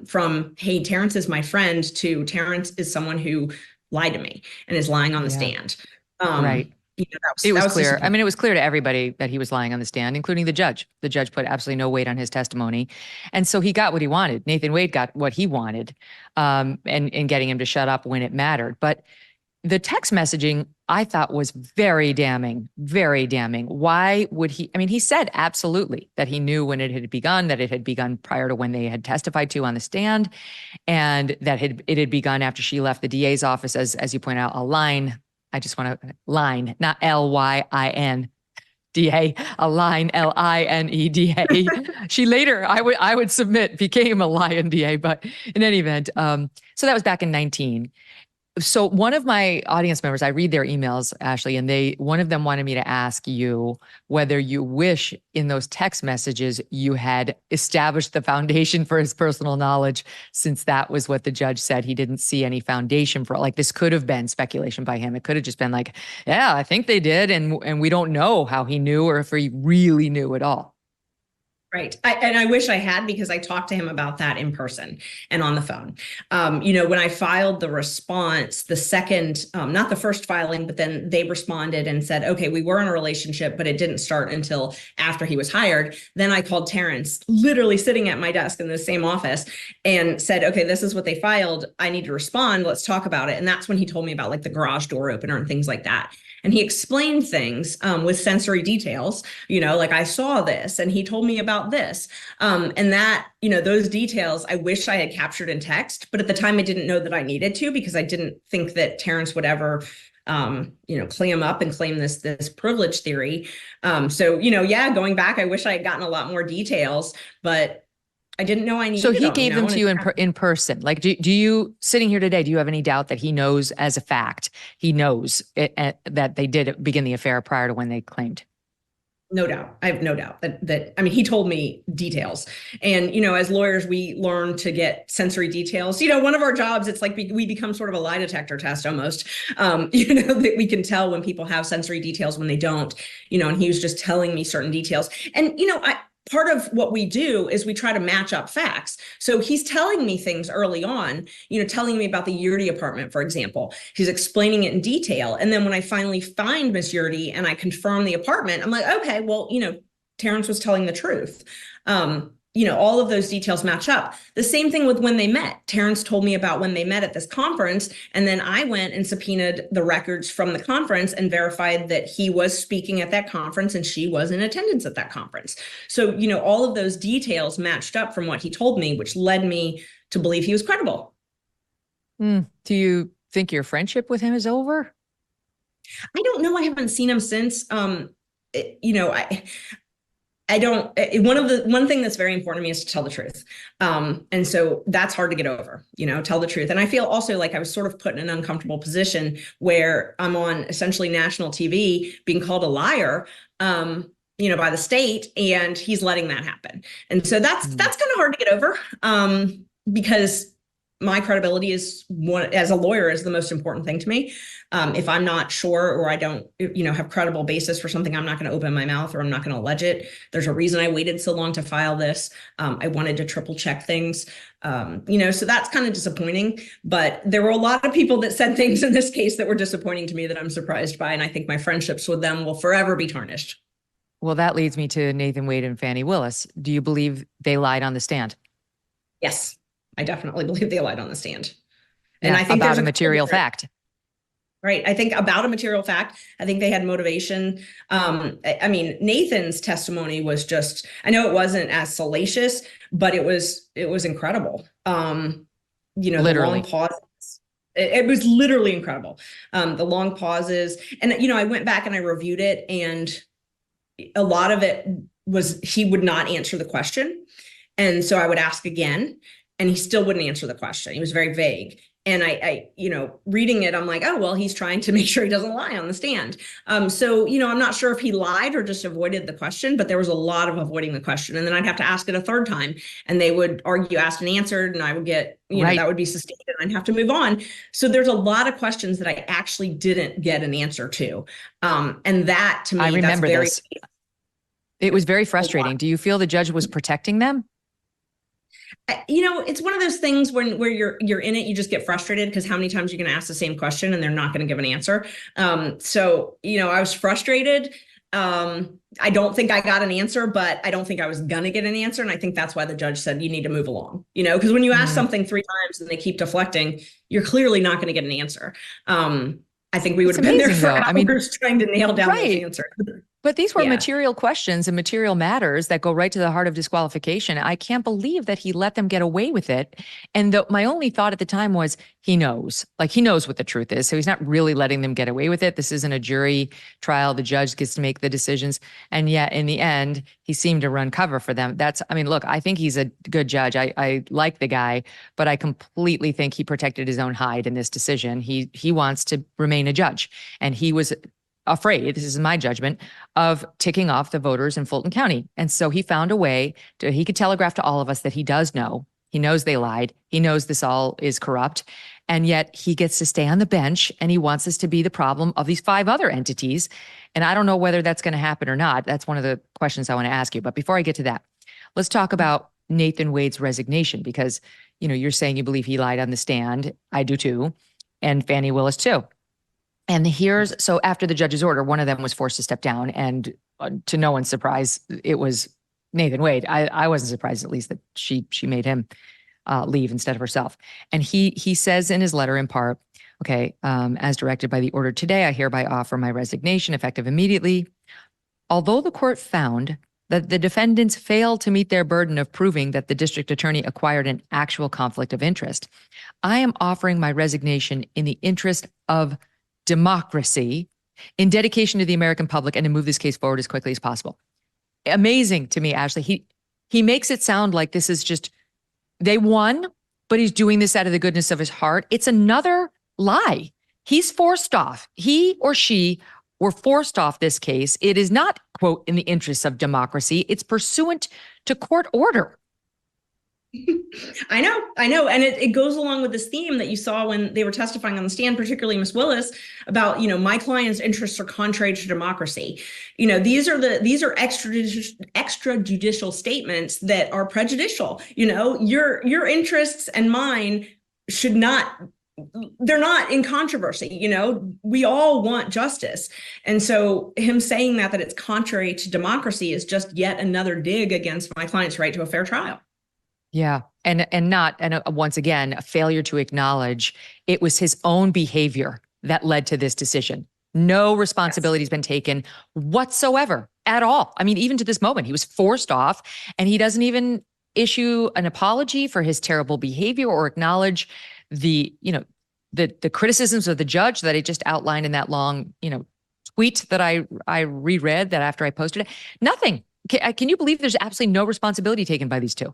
from, hey, Terrence is my friend to Terrence is someone who lied to me and is lying on the stand. Right. It was clear. I mean, it was clear to everybody that he was lying on the stand, including the judge. The judge put absolutely no weight on his testimony. And so he got what he wanted. Nathan Wade got what he wanted and getting him to shut up when it mattered. But the text messaging, I thought, was very damning, very damning. Why would he? I mean, he said absolutely that he knew when it had begun, that it had begun prior to when they had testified to on the stand, and that it had begun after she left the DA's office, as you point out, a line. I just want to line, not LYINDA, a line LINEDA. She later, I would submit, became a lion DA, but in any event, so that was back in 19. So one of my audience members, I read their emails, Ashley, and one of them wanted me to ask you whether you wish in those text messages you had established the foundation for his personal knowledge, since that was what the judge said. He didn't see any foundation for it. Like, this could have been speculation by him. It could have just been like, yeah, I think they did. And we don't know how he knew or if he really knew at all. Right. And I wish I had, because I talked to him about that in person and on the phone. When I filed the response, the second, not the first filing, but then they responded and said, okay, we were in a relationship, but it didn't start until after he was hired. Then I called Terrence, literally sitting at my desk in the same office, and said, okay, this is what they filed. I need to respond. Let's talk about it. And that's when he told me about like the garage door opener and things like that. And he explained things with sensory details, like I saw this and he told me about this. And that, those details I wish I had captured in text, but at the time I didn't know that I needed to, because I didn't think that Terrence would ever, clam up and claim this privilege theory. Going back, I wish I had gotten a lot more details, but I didn't know I needed. So he gave them to you in person. Like, do you, sitting here today, do you have any doubt that he knows as a fact, he knows that they did begin the affair prior to when they claimed? No doubt. I have no doubt that I mean, he told me details. And, as lawyers, we learn to get sensory details. One of our jobs, it's like we become sort of a lie detector test almost, that we can tell when people have sensory details, when they don't, and he was just telling me certain details. And, part of what we do is we try to match up facts. So he's telling me things early on, telling me about the Yurdi apartment, for example. He's explaining it in detail. And then when I finally find Miss Yurdi and I confirm the apartment, I'm like, okay, well, Terrence was telling the truth. All of those details match up. The same thing with when they met. Terrence told me about when they met at this conference, and then I went and subpoenaed the records from the conference and verified that he was speaking at that conference and she was in attendance at that conference. So, all of those details matched up from what he told me, which led me to believe he was credible. Do you think your friendship with him is over? I don't know. I haven't seen him since. I don't, one thing that's very important to me is to tell the truth. And so that's hard to get over, tell the truth. And I feel also like I was sort of put in an uncomfortable position where I'm on essentially national TV being called a liar, by the state, and he's letting that happen. And so that's kind of hard to get over, because my credibility as a lawyer is the most important thing to me. If I'm not sure, or I don't, have credible basis for something, I'm not going to open my mouth, or I'm not going to allege it. There's a reason I waited so long to file this. I wanted to triple check things, so that's kind of disappointing. But there were a lot of people that said things in this case that were disappointing to me that I'm surprised by. And I think my friendships with them will forever be tarnished. Well, that leads me to Nathan Wade and Fani Willis. Do you believe they lied on the stand? Yes, I definitely believe they lied on the stand. And I think about there's a material fact. Right. I think about a material fact. I think they had motivation. I mean, Nathan's testimony was just, I know it wasn't as salacious, but it was incredible. The Literally. long pauses. It was literally incredible. The long pauses. And, I went back and I reviewed it, and a lot of it was he would not answer the question. And so I would ask again, and he still wouldn't answer the question. He was very vague. And I reading it, I'm like, oh, well, he's trying to make sure he doesn't lie on the stand. So, I'm not sure if he lied or just avoided the question, but there was a lot of avoiding the question. And then I'd have to ask it a third time, and they would argue asked and answered, and I would get, Right. that would be sustained, and I'd have to move on. So there's a lot of questions that I actually didn't get an answer to. And that, to me, I remember that's very, this. It was very frustrating. Do you feel the judge was protecting them? It's one of those things where you're in it, you just get frustrated because how many times you're going to ask the same question and they're not going to give an answer. So, I was frustrated. I don't think I got an answer, but I don't think I was going to get an answer. And I think that's why the judge said, you need to move along, because when you ask something 3 times and they keep deflecting, you're clearly not going to get an answer. I think we would have been there for hours trying to nail down those answers. But these were material questions and material matters that go right to the heart of disqualification. I can't believe that he let them get away with it. And my only thought at the time was, he knows what the truth is. So he's not really letting them get away with it. This isn't a jury trial. The judge gets to make the decisions. And yet in the end, he seemed to run cover for them. Look, I think he's a good judge. I like the guy, but I completely think he protected his own hide in this decision. He wants to remain a judge, and he was afraid, this is my judgment, of ticking off the voters in Fulton County. And so he found a way he could telegraph to all of us that he does know. He knows they lied. He knows this all is corrupt. And yet he gets to stay on the bench, and he wants this to be the problem of these 5 other entities. And I don't know whether that's going to happen or not. That's one of the questions I want to ask you. But before I get to that, let's talk about Nathan Wade's resignation, because, you're saying you believe he lied on the stand. I do too. And Fani Willis too. And so after the judge's order, one of them was forced to step down, and to no one's surprise, it was Nathan Wade. I wasn't surprised, at least, that she made him leave instead of herself. And he says in his letter in part, okay, as directed by the order today, I hereby offer my resignation effective immediately. Although the court found that the defendants failed to meet their burden of proving that the district attorney acquired an actual conflict of interest, I am offering my resignation in the interest of democracy, in dedication to the American public, and to move this case forward as quickly as possible. Amazing to me, Ashley. He makes it sound like this is just, they won, but he's doing this out of the goodness of his heart. It's another lie. He's forced off. He or she were forced off this case. It is not, quote, in the interests of democracy. It's pursuant to court order. I know. And it goes along with this theme that you saw when they were testifying on the stand, particularly Ms. Willis, about, my client's interests are contrary to democracy. These are extrajudicial statements that are prejudicial. Your interests and mine they're not in controversy. We all want justice. And so him saying that it's contrary to democracy is just yet another dig against my client's right to a fair trial. Yeah. And once again, a failure to acknowledge it was his own behavior that led to this decision. No responsibility has been taken whatsoever at all. I mean, even to this moment, he was forced off, and he doesn't even issue an apology for his terrible behavior or acknowledge the criticisms of the judge that I just outlined in that long, tweet that I reread that after I posted it. Nothing. Can you believe there's absolutely no responsibility taken by these two?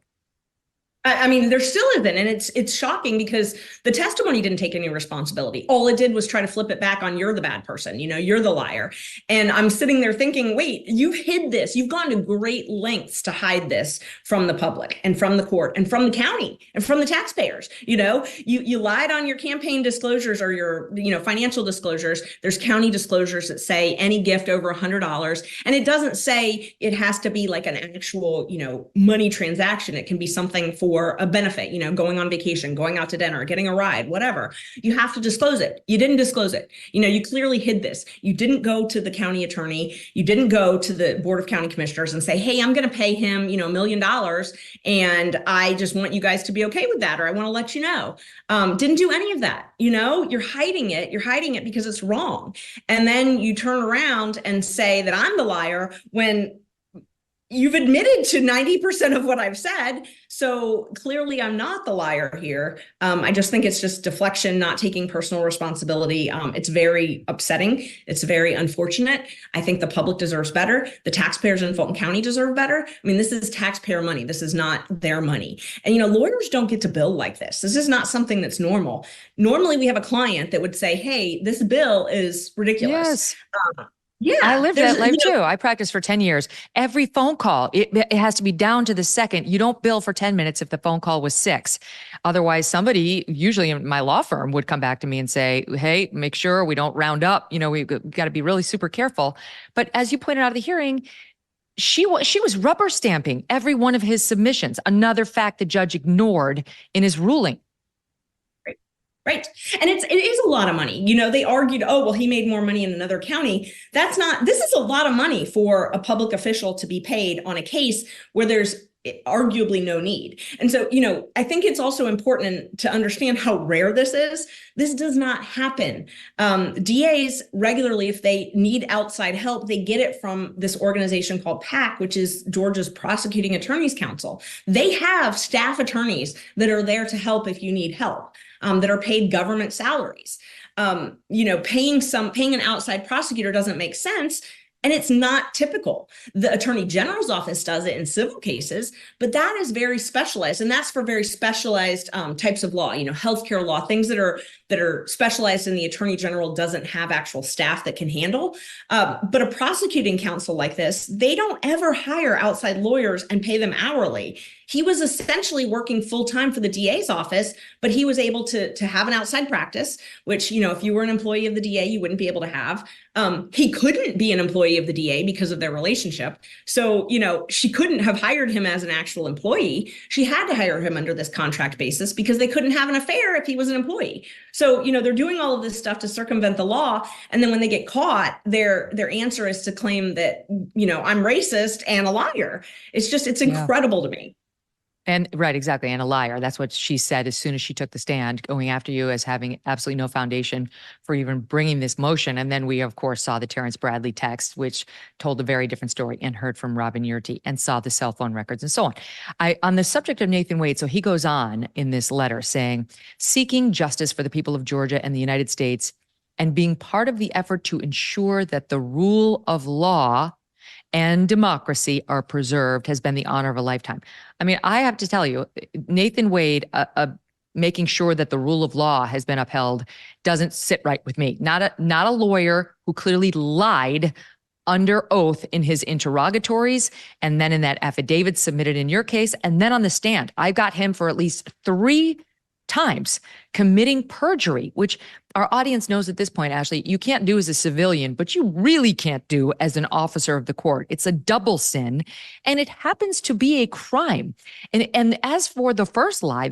I mean, there still isn't. And it's shocking because the testimony didn't take any responsibility. All it did was try to flip it back on, you're the bad person, you're the liar. And I'm sitting there thinking, wait, you've hid this. You've gone to great lengths to hide this from the public and from the court and from the county and from the taxpayers. You lied on your campaign disclosures or your, financial disclosures. There's county disclosures that say any gift over $100. And it doesn't say it has to be like an actual, money transaction. It can be something for a benefit, going on vacation, going out to dinner, getting a ride, whatever. You have to disclose it. You didn't disclose it. You clearly hid this. You didn't go to the county attorney. You didn't go to the Board of County Commissioners and say, hey, I'm going to pay him, $1 million. And I just want you guys to be okay with that. Or I want to let you know. Didn't do any of that. You're hiding it. You're hiding it because it's wrong. And then you turn around and say that I'm the liar when you've admitted to 90% of what I've said. So clearly I'm not the liar here. I just think it's just deflection, not taking personal responsibility. It's very upsetting. It's very unfortunate. I think the public deserves better. The taxpayers in Fulton County deserve better. I mean, this is taxpayer money. This is not their money. And, lawyers don't get to bill like this. This is not something that's normal. Normally we have a client that would say, hey, this bill is ridiculous. Yes. Yeah, I lived that life too. I practiced for 10 years. Every phone call, it has to be down to the second. You don't bill for 10 minutes if the phone call was 6. Otherwise, somebody, usually in my law firm, would come back to me and say, hey, make sure we don't round up. We got to be really super careful. But as you pointed out of the hearing, she was rubber stamping every one of his submissions. Another fact the judge ignored in his ruling. Right. And it is a lot of money. They argued, oh, well, he made more money in another county. This is a lot of money for a public official to be paid on a case where there's arguably no need. And so, I think it's also important to understand how rare this is. This does not happen. DAs regularly, if they need outside help, they get it from this organization called PAC, which is Georgia's Prosecuting Attorneys Council. They have staff attorneys that are there to help if you need help. That are paid government salaries. Paying an outside prosecutor doesn't make sense. And it's not typical. The Attorney General's office does it in civil cases, but that is very specialized. And that's for very specialized types of law, healthcare law, things that are specialized and the Attorney General doesn't have actual staff that can handle. But a prosecuting counsel like this, they don't ever hire outside lawyers and pay them hourly. He was essentially working full time for the DA's office, but he was able to have an outside practice, which, if you were an employee of the DA, you wouldn't be able to have. He couldn't be an employee of the DA because of their relationship. So, she couldn't have hired him as an actual employee. She had to hire him under this contract basis because they couldn't have an affair if he was an employee. So, they're doing all of this stuff to circumvent the law. And then when they get caught, their answer is to claim that, I'm racist and a liar. It's incredible to me. And right, exactly. And a liar. That's what she said as soon as she took the stand, going after you as having absolutely no foundation for even bringing this motion. And then we, of course, saw the Terrence Bradley text, which told a very different story, and heard from Robin Yurty and saw the cell phone records and so on. On the subject of Nathan Wade, so he goes on in this letter saying, seeking justice for the people of Georgia and the United States and being part of the effort to ensure that the rule of law and democracy are preserved has been the honor of a lifetime. I mean, I have to tell you, Nathan Wade, a making sure that the rule of law has been upheld doesn't sit right with me. Not a lawyer who clearly lied under oath in his interrogatories, and then in that affidavit submitted in your case, and then on the stand. I got him for at least 3 times committing perjury, which our audience knows at this point, Ashley, you can't do as a civilian, but you really can't do as an officer of the court. It's a double sin, and it happens to be a crime. And as for the first lie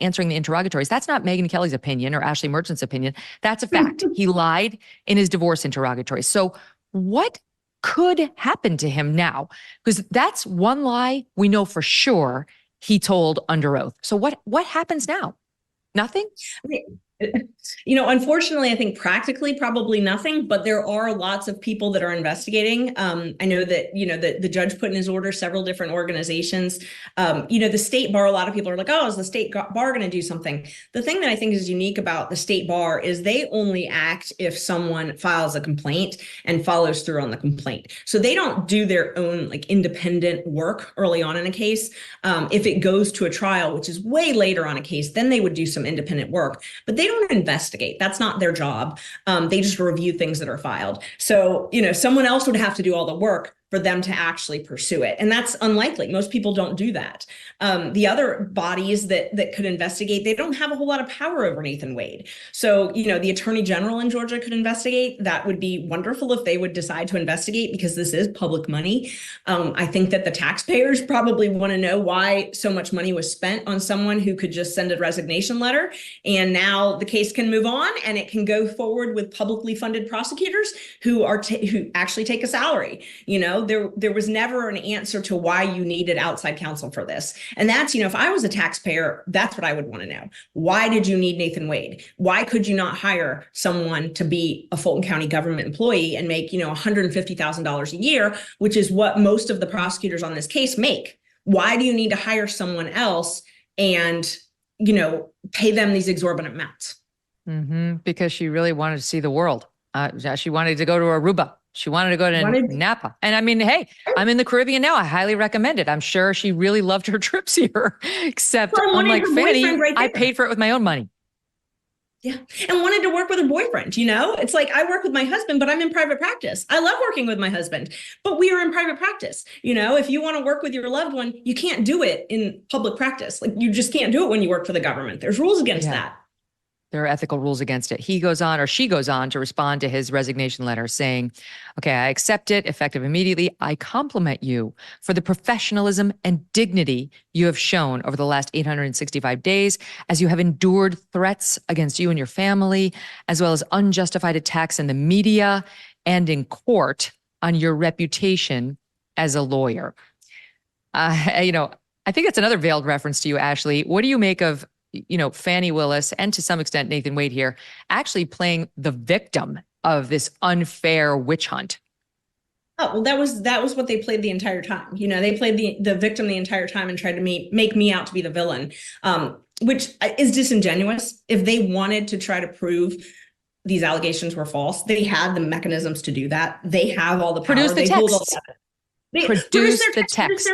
answering the interrogatories, that's not Megynkelly's opinion or Ashley Merchant's opinion. That's a fact. He lied in his divorce interrogatories. So what could happen to him now? Because that's one lie we know for sure he told under oath. So what happens now? Nothing? Unfortunately, I think practically probably nothing, but there are lots of people that are investigating. I know that, the judge put in his order several different organizations. The state bar, a lot of people are like, oh, is the state bar going to do something? The thing that I think is unique about the state bar is they only act if someone files a complaint and follows through on the complaint. So they don't do their own independent work early on in a case. If it goes to a trial, which is way later on a case, then they would do some independent work, but they don't investigate. That's not their job. They just review things that are filed. So, someone else would have to do all the work for them to actually pursue it. And that's unlikely. Most people don't do that. The other bodies that could investigate, they don't have a whole lot of power over Nathan Wade. So, the attorney general in Georgia could investigate. That would be wonderful if they would decide to investigate, because this is public money. I think that the taxpayers probably want to know why so much money was spent on someone who could just send a resignation letter. And now the case can move on and it can go forward with publicly funded prosecutors who actually take a salary. There was never an answer to why you needed outside counsel for this. And that's, if I was a taxpayer, that's what I would want to know. Why did you need Nathan Wade? Why could you not hire someone to be a Fulton County government employee and make, $150,000 a year, which is what most of the prosecutors on this case make? Why do you need to hire someone else and, pay them these exorbitant amounts? Because she really wanted to see the world. She wanted to go to Aruba. She wanted to go to Napa. And I mean, hey, I'm in the Caribbean now. I highly recommend it. I'm sure she really loved her trips here, except unlike Fani, I paid for it with my own money. Yeah. And wanted to work with her boyfriend. It's like, I work with my husband, but I'm in private practice. I love working with my husband, but we are in private practice. If you want to work with your loved one, you can't do it in public practice. You just can't do it when you work for the government. There's rules against that. There are ethical rules against it. She goes on to respond to his resignation letter saying, okay, I accept it, effective immediately. I compliment you for the professionalism and dignity you have shown over the last 865 days, as you have endured threats against you and your family, as well as unjustified attacks in the media and in court on your reputation as a lawyer. I think that's another veiled reference to you, Ashley. What do you make of Fani Willis, and to some extent Nathan Wade here, actually playing the victim of this unfair witch hunt? Oh, well, that was what they played the entire time. They played the victim the entire time and tried to make me out to be the villain, which is disingenuous. If they wanted to try to prove these allegations were false, they had the mechanisms to do that. They have all the power. Produce the text. Produce the text.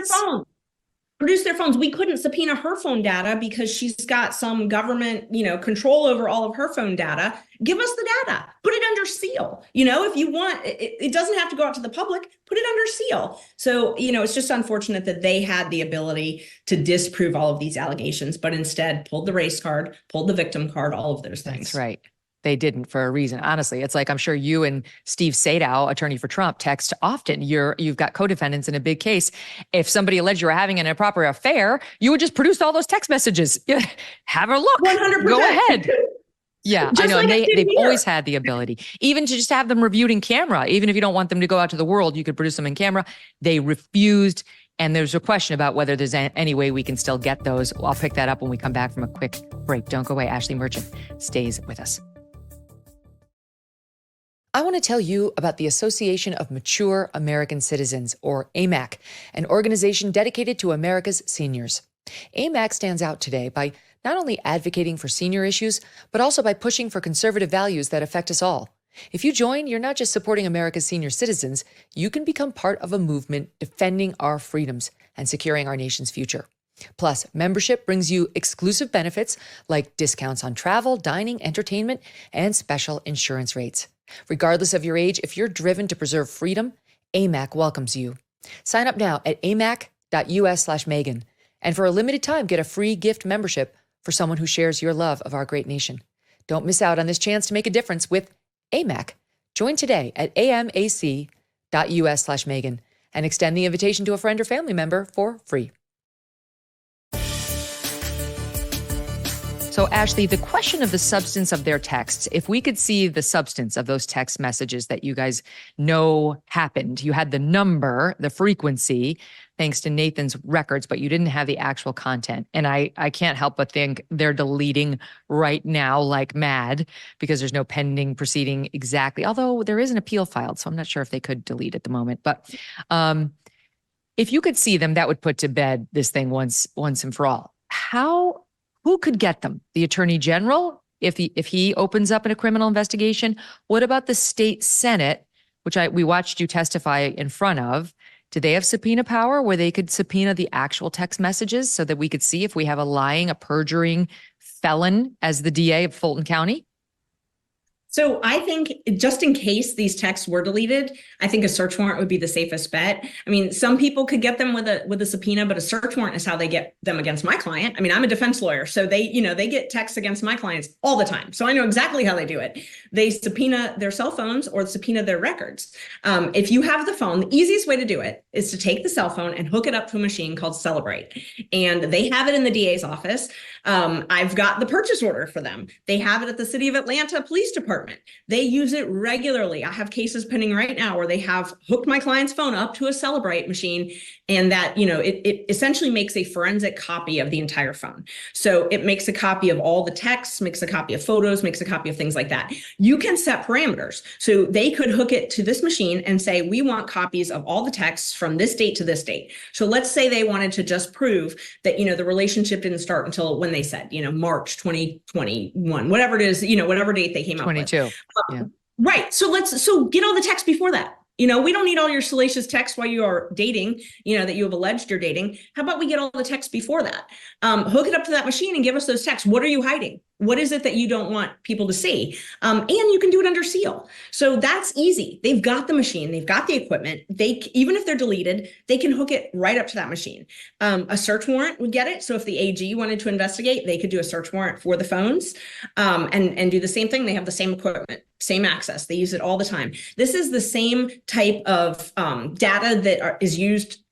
Produce their phones. We couldn't subpoena her phone data because she's got some government, control over all of her phone data. Give us the data. Put it under seal. If you want, it doesn't have to go out to the public. Put it under seal. So, it's just unfortunate that they had the ability to disprove all of these allegations, but instead pulled the race card, pulled the victim card, all of those things. That's right. They didn't, for a reason. Honestly, it's like, I'm sure you and Steve Sadow, attorney for Trump, text often. You've got co-defendants in a big case. If somebody alleged you were having an improper affair, you would just produce all those text messages. Have a look. 100%. Go ahead. Yeah, Just I know. like And they've here. always had the ability, even to just have them reviewed in camera. Even if you don't want them to go out to the world, you could produce them in camera. They refused. And there's a question about whether there's any way we can still get those. I'll pick that up when we come back from a quick break. Don't go away. Ashley Merchant stays with us. I want to tell you about the Association of Mature American Citizens, or AMAC, an organization dedicated to America's seniors. AMAC stands out today by not only advocating for senior issues, but also by pushing for conservative values that affect us all. If you join, you're not just supporting America's senior citizens, you can become part of a movement defending our freedoms and securing our nation's future. Plus, membership brings you exclusive benefits like discounts on travel, dining, entertainment, and special insurance rates. Regardless of your age, if you're driven to preserve freedom, AMAC welcomes you. Sign up now at amac.us/Megan. And for a limited time, get a free gift membership for someone who shares your love of our great nation. Don't miss out on this chance to make a difference with AMAC. Join today at amac.us/Megan and extend the invitation to a friend or family member for free. So, Ashley, the question of the substance of their texts, if we could see the substance of those text messages that you guys know happened, you had the number, the frequency, thanks to Nathan's records, but you didn't have the actual content. And I can't help but think they're deleting right now like mad because there's no pending proceeding exactly, although there is an appeal filed. So I'm not sure if they could delete at the moment. But if you could see them, that would put to bed this thing once and for all. Who could get them? The Attorney General, if he opens up in a criminal investigation? What about the state Senate, which we watched you testify in front of? Do they have subpoena power where they could subpoena the actual text messages so that we could see if we have a perjuring felon as the DA of Fulton County? So I think just in case these texts were deleted, I think a search warrant would be the safest bet. I mean, some people could get them with a subpoena, but a search warrant is how they get them against my client. I mean, I'm a defense lawyer, so they get texts against my clients all the time. So I know exactly how they do it. They subpoena their cell phones or subpoena their records. If you have the phone, the easiest way to do it is to take the cell phone and hook it up to a machine called Celebrate. And they have it in the DA's office. I've got the purchase order for them. They have it at the City of Atlanta Police Department. They use it regularly. I have cases pending right now where they have hooked my client's phone up to a Celebrate machine, and that, it essentially makes a forensic copy of the entire phone. So it makes a copy of all the texts, makes a copy of photos, makes a copy of things like that. You can set parameters. So they could hook it to this machine and say, we want copies of all the texts from this date to this date. So let's say they wanted to just prove that, the relationship didn't start until when they said, March 2021, whatever it is, whatever date they came up with. 22. Yeah. Right. So get all the text before that. We don't need all your salacious text while you are dating, that you have alleged you're dating. How about we get all the text before that? Hook it up to that machine and give us those texts. What are you hiding? What is it that you don't want people to see? And you can do it under seal. So that's easy. They've got the machine. They've got the equipment. Even if they're deleted, they can hook it right up to that machine. A search warrant would get it. So if the AG wanted to investigate, they could do a search warrant for the phones and do the same thing. They have the same equipment, same access. They use it all the time. This is the same type of data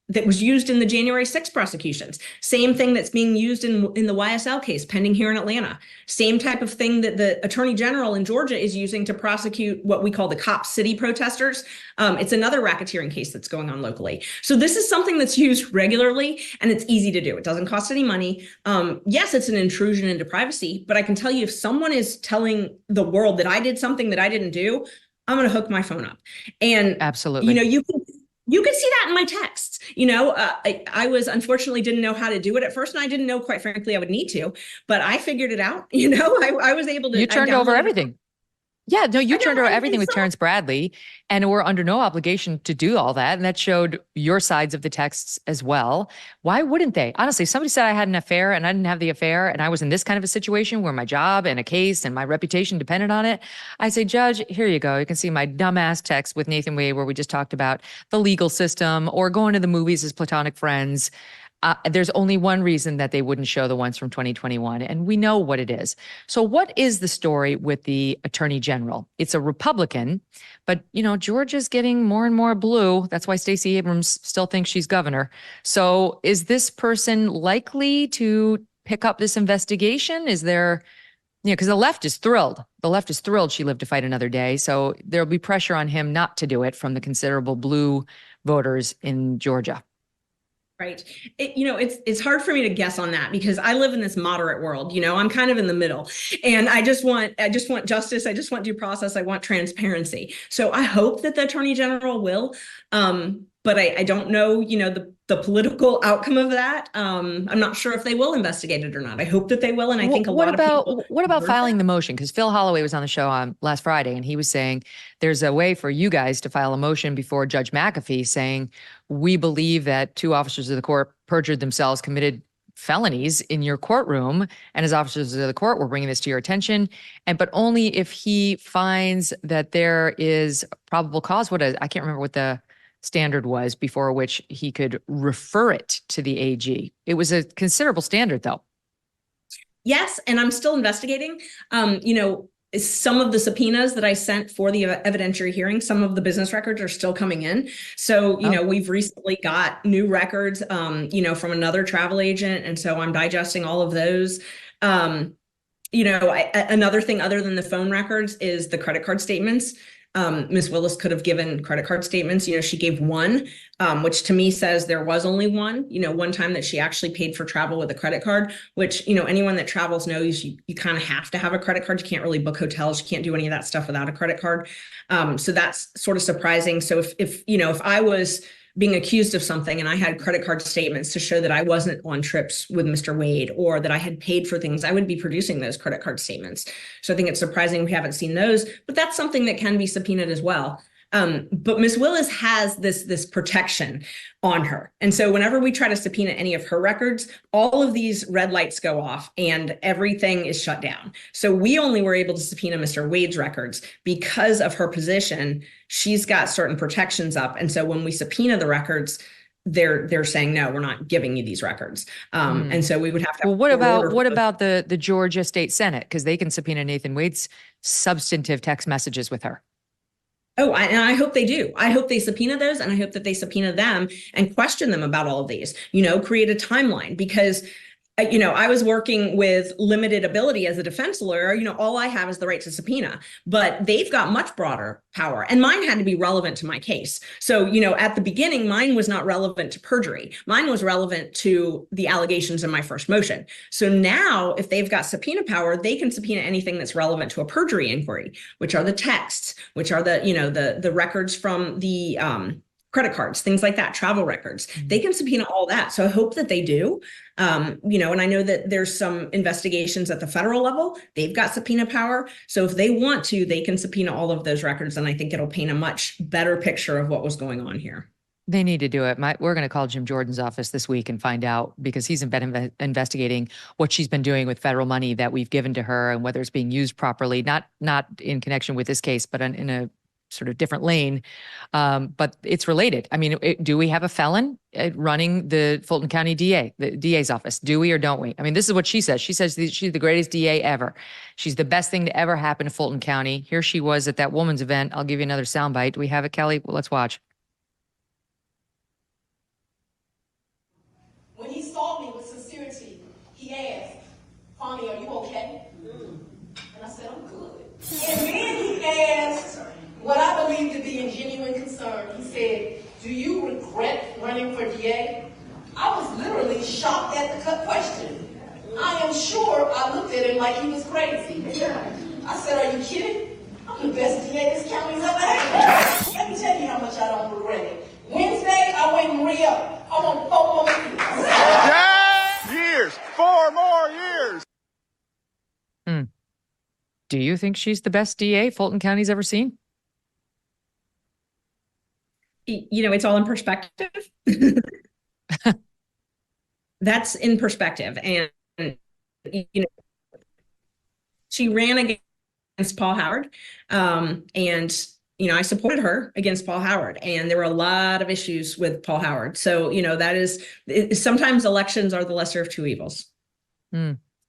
that was used in the January 6th prosecutions. Same thing that's being used in the YSL case pending here in Atlanta. Same type of thing that the Attorney General in Georgia is using to prosecute what we call the Cop City protesters. It's another racketeering case that's going on locally. So this is something that's used regularly, and it's easy to do. It doesn't cost any money. Yes, it's an intrusion into privacy, but I can tell you, if someone is telling the world that I did something that I didn't do, I'm going to hook my phone up. And absolutely, you can see that in my texts. I was unfortunately didn't know how to do it at first, and I didn't know, quite frankly, I would need to, but I figured it out. I was able to. You turned over everything. Yeah, no, you turned over everything with Terrence Bradley, and we're under no obligation to do all that. And that showed your sides of the texts as well. Why wouldn't they? Honestly, somebody said I had an affair and I didn't have the affair, and I was in this kind of a situation where my job and a case and my reputation depended on it. I say, Judge, here you go. You can see my dumbass text with Nathan Wade where we just talked about the legal system or going to the movies as platonic friends. There's only one reason that they wouldn't show the ones from 2021, and we know what it is. So what is the story with the Attorney General? It's a Republican, but, Georgia's getting more and more blue. That's why Stacey Abrams still thinks she's governor. So is this person likely to pick up this investigation? Is there, because the left is thrilled. The left is thrilled she lived to fight another day. So there'll be pressure on him not to do it from the considerable blue voters in Georgia. Right. It's hard for me to guess on that because I live in this moderate world. I'm kind of in the middle, and I just want justice. I just want due process. I want transparency. So I hope that the Attorney General will. But I don't know, the political outcome of that. I'm not sure if they will investigate it or not. I hope that they will. And I think what about filing the motion? Because Phil Holloway was on the show on last Friday, and he was saying there's a way for you guys to file a motion before Judge McAfee saying, we believe that two officers of the court perjured themselves, committed felonies in your courtroom, and as officers of the court, we're bringing this to your attention. But only if he finds that there is probable cause. I can't remember what the standard was before which he could refer it to the AG. It was a considerable standard, though. Yes, and I'm still investigating. Some of the subpoenas that I sent for the evidentiary hearing, some of the business records are still coming in. So, we've recently got new records, from another travel agent. And so I'm digesting all of those. Another thing other than the phone records is the credit card statements. Ms. Willis could have given credit card statements. She gave one, which to me says there was only one, one time that she actually paid for travel with a credit card, which, anyone that travels knows you kind of have to have a credit card. You can't really book hotels. You can't do any of that stuff without a credit card. So that's sort of surprising. So if I was being accused of something and I had credit card statements to show that I wasn't on trips with Mr. Wade or that I had paid for things, I would be producing those credit card statements. So I think it's surprising we haven't seen those, but that's something that can be subpoenaed as well. But Ms. Willis has this protection on her. And so whenever we try to subpoena any of her records, all of these red lights go off and everything is shut down. So we only were able to subpoena Mr. Wade's records because of her position. She's got certain protections up. And so when we subpoena the records, they're saying, no, we're not giving you these records. And so we would have to. Well, what about the Georgia State Senate? Because they can subpoena Nathan Wade's substantive text messages with her. Oh, and I hope they do. I hope they subpoena those, and I hope that they subpoena them and question them about all of these, create a timeline, because I was working with limited ability as a defense lawyer. All I have is the right to subpoena, but they've got much broader power, and mine had to be relevant to my case. So, at the beginning, mine was not relevant to perjury. Mine was relevant to the allegations in my first motion. So now if they've got subpoena power, they can subpoena anything that's relevant to a perjury inquiry, which are the texts, which are the records from the, credit cards, things like that, travel records. They can subpoena all that. So I hope that they do. And I know that there's some investigations at the federal level. They've got subpoena power. So if they want to, they can subpoena all of those records. And I think it'll paint a much better picture of what was going on here. They need to do it. We're going to call Jim Jordan's office this week and find out, because he's been investigating what she's been doing with federal money that we've given to her and whether it's being used properly, not in connection with this case, but in a sort of different lane, but it's related. I mean, do we have a felon running the Fulton County DA, the DA's office? Do we or don't we? I mean, this is what she says. She says she's the greatest DA ever. She's the best thing to ever happen to Fulton County. Here she was at that woman's event. I'll give you another soundbite. Do we have it, Kelly? Well, let's watch. When he saw me with sincerity, he asked, "Fani, are you okay?" And I said, "I'm good." And then he asked what I believe to be in genuine concern. He said, "Do you regret running for DA?" I was literally shocked at the question. I am sure I looked at him like he was crazy. I said, "Are you kidding? I'm the best DA this county's ever had." Let me tell you how much I don't regret it. Wednesday, I went and re-up. I want 4 more years. 4 more years. Do you think she's the best DA Fulton County's ever seen? It's all in perspective. That's in perspective. And, she ran against Paul Howard. And, I supported her against Paul Howard. And there were a lot of issues with Paul Howard. So, sometimes elections are the lesser of two evils.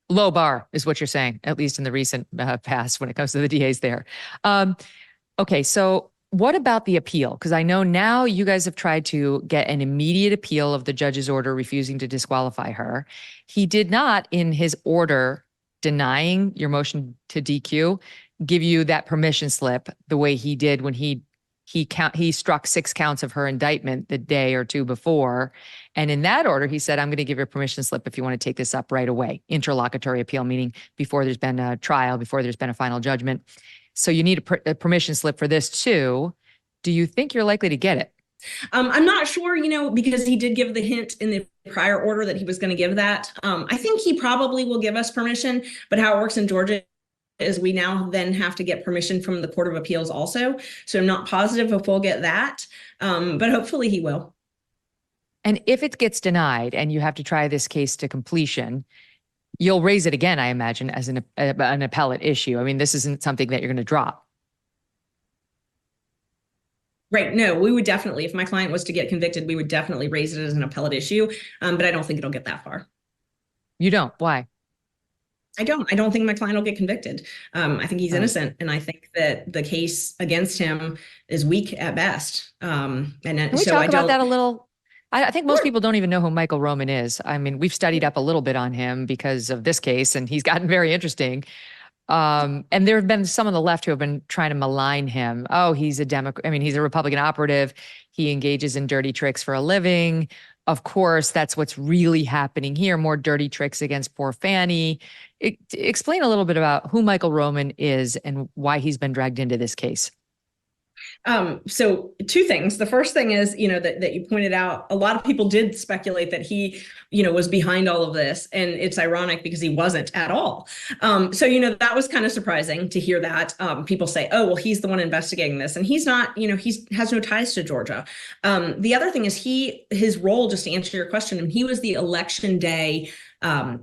Low bar is what you're saying, at least in the recent past when it comes to the DAs there. Okay, so what about the appeal? Because I know now you guys have tried to get an immediate appeal of the judge's order refusing to disqualify her. He did not, in his order denying your motion to DQ, give you that permission slip the way he did when he struck 6 counts of her indictment the day or two before. And in that order, he said, "I'm going to give you a permission slip if you want to take this up right away." Interlocutory appeal, meaning before there's been a trial, before there's been a final judgment. So you need a permission slip for this too. Do you think you're likely to get it? I'm not sure, because he did give the hint in the prior order that he was going to give that. I think he probably will give us permission, but how it works in Georgia is we now then have to get permission from the Court of Appeals also. So I'm not positive if we'll get that, but hopefully he will. And if it gets denied and you have to try this case to completion, you'll raise it again, I imagine, as an appellate issue. I mean, this isn't something that you're going to drop. Right. No, we would definitely, if my client was to get convicted, we would definitely raise it as an appellate issue. But I don't think it'll get that far. You don't? Why? I don't think my client will get convicted. I think he's Right. innocent. And I think that the case against him is weak at best. Can we talk about that a little? I think most people don't even know who Michael Roman is. I mean, we've studied up a little bit on him because of this case, and he's gotten very interesting. And there have been some on the left who have been trying to malign him. Oh, he's a Democrat. I mean, he's a Republican operative. He engages in dirty tricks for a living. Of course, that's what's really happening here. More dirty tricks against poor Fani. Explain a little bit about who Michael Roman is and why he's been dragged into this case. So two things. The first thing is, that you pointed out, a lot of people did speculate that he, was behind all of this. And it's ironic because he wasn't at all. So, that was kind of surprising to hear that. People say, oh, well, he's the one investigating this. And he's not, he has no ties to Georgia. The other thing is his role, just to answer your question, he was the election day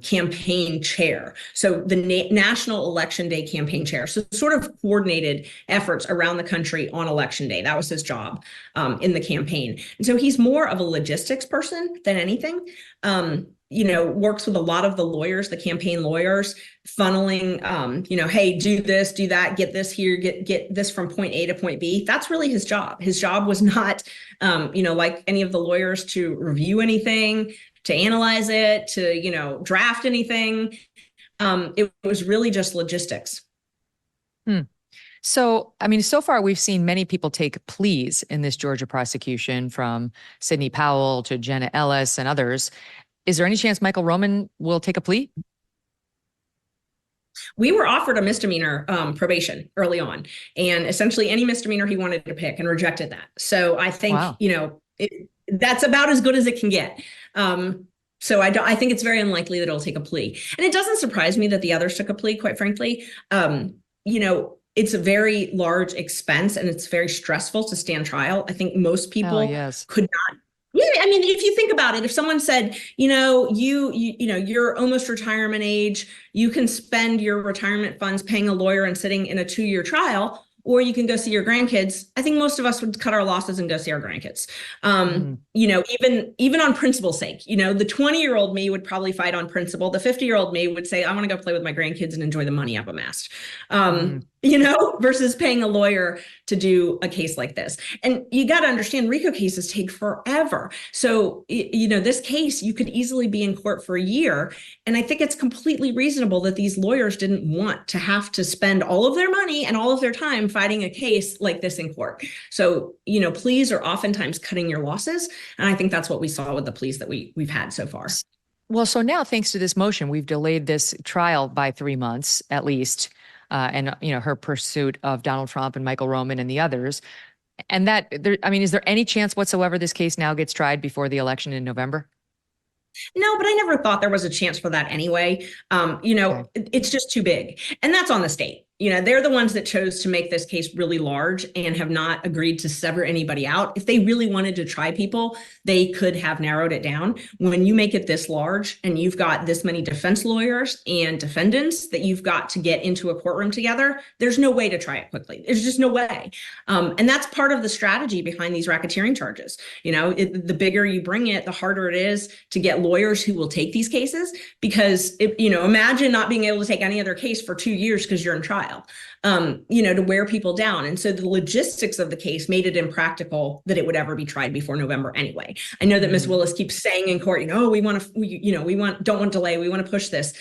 campaign chair. So the National Election Day campaign chair. So sort of coordinated efforts around the country on election day. That was his job in the campaign. And so he's more of a logistics person than anything. Works with a lot of the lawyers, the campaign lawyers, funneling, hey, do this, do that, get this here, get this from point A to point B. That's really his job. His job was not, like any of the lawyers, to review anything, to analyze it, to, draft anything. It was really just logistics. So, I mean, so far we've seen many people take pleas in this Georgia prosecution, from Sidney Powell to Jenna Ellis and others. Is there any chance Michael Roman will take a plea? We were offered a misdemeanor probation early on, and essentially any misdemeanor he wanted to pick, and rejected that. So I think, Wow. That's about as good as it can get. So I think it's very unlikely that he'll take a plea. And it doesn't surprise me that the others took a plea, quite frankly. It's a very large expense, and it's very stressful to stand trial. I think most people could not. Yeah, I mean, if you think about it, if someone said, you're almost retirement age, you can spend your retirement funds paying a lawyer and sitting in a 2-year trial, or you can go see your grandkids, I think most of us would cut our losses and go see our grandkids. Even on principle's sake, the 20-year-old me would probably fight on principle. The 50-year-old me would say, I want to go play with my grandkids and enjoy the money I've amassed. Versus paying a lawyer to do a case like this. And you got to understand, RICO cases take forever. So, this case, you could easily be in court for a year. And I think it's completely reasonable that these lawyers didn't want to have to spend all of their money and all of their time fighting a case like this in court. So, pleas are oftentimes cutting your losses. And I think that's what we saw with the pleas that we've had so far. Well, so now, thanks to this motion, we've delayed this trial by 3 months at least. And her pursuit of Donald Trump and Michael Roman and the others. And is there any chance whatsoever this case now gets tried before the election in November? No, but I never thought there was a chance for that anyway. It's just too big. And that's on the state. They're the ones that chose to make this case really large and have not agreed to sever anybody out. If they really wanted to try people, they could have narrowed it down. When you make it this large and you've got this many defense lawyers and defendants that you've got to get into a courtroom together, there's no way to try it quickly. There's just no way. And that's part of the strategy behind these racketeering charges. The bigger you bring it, the harder it is to get lawyers who will take these cases, because imagine not being able to take any other case for 2 years because you're in trial. To wear people down. And so the logistics of the case made it impractical that it would ever be tried before November anyway. I know that Ms. Willis keeps saying in court, don't want delay. We want to push this.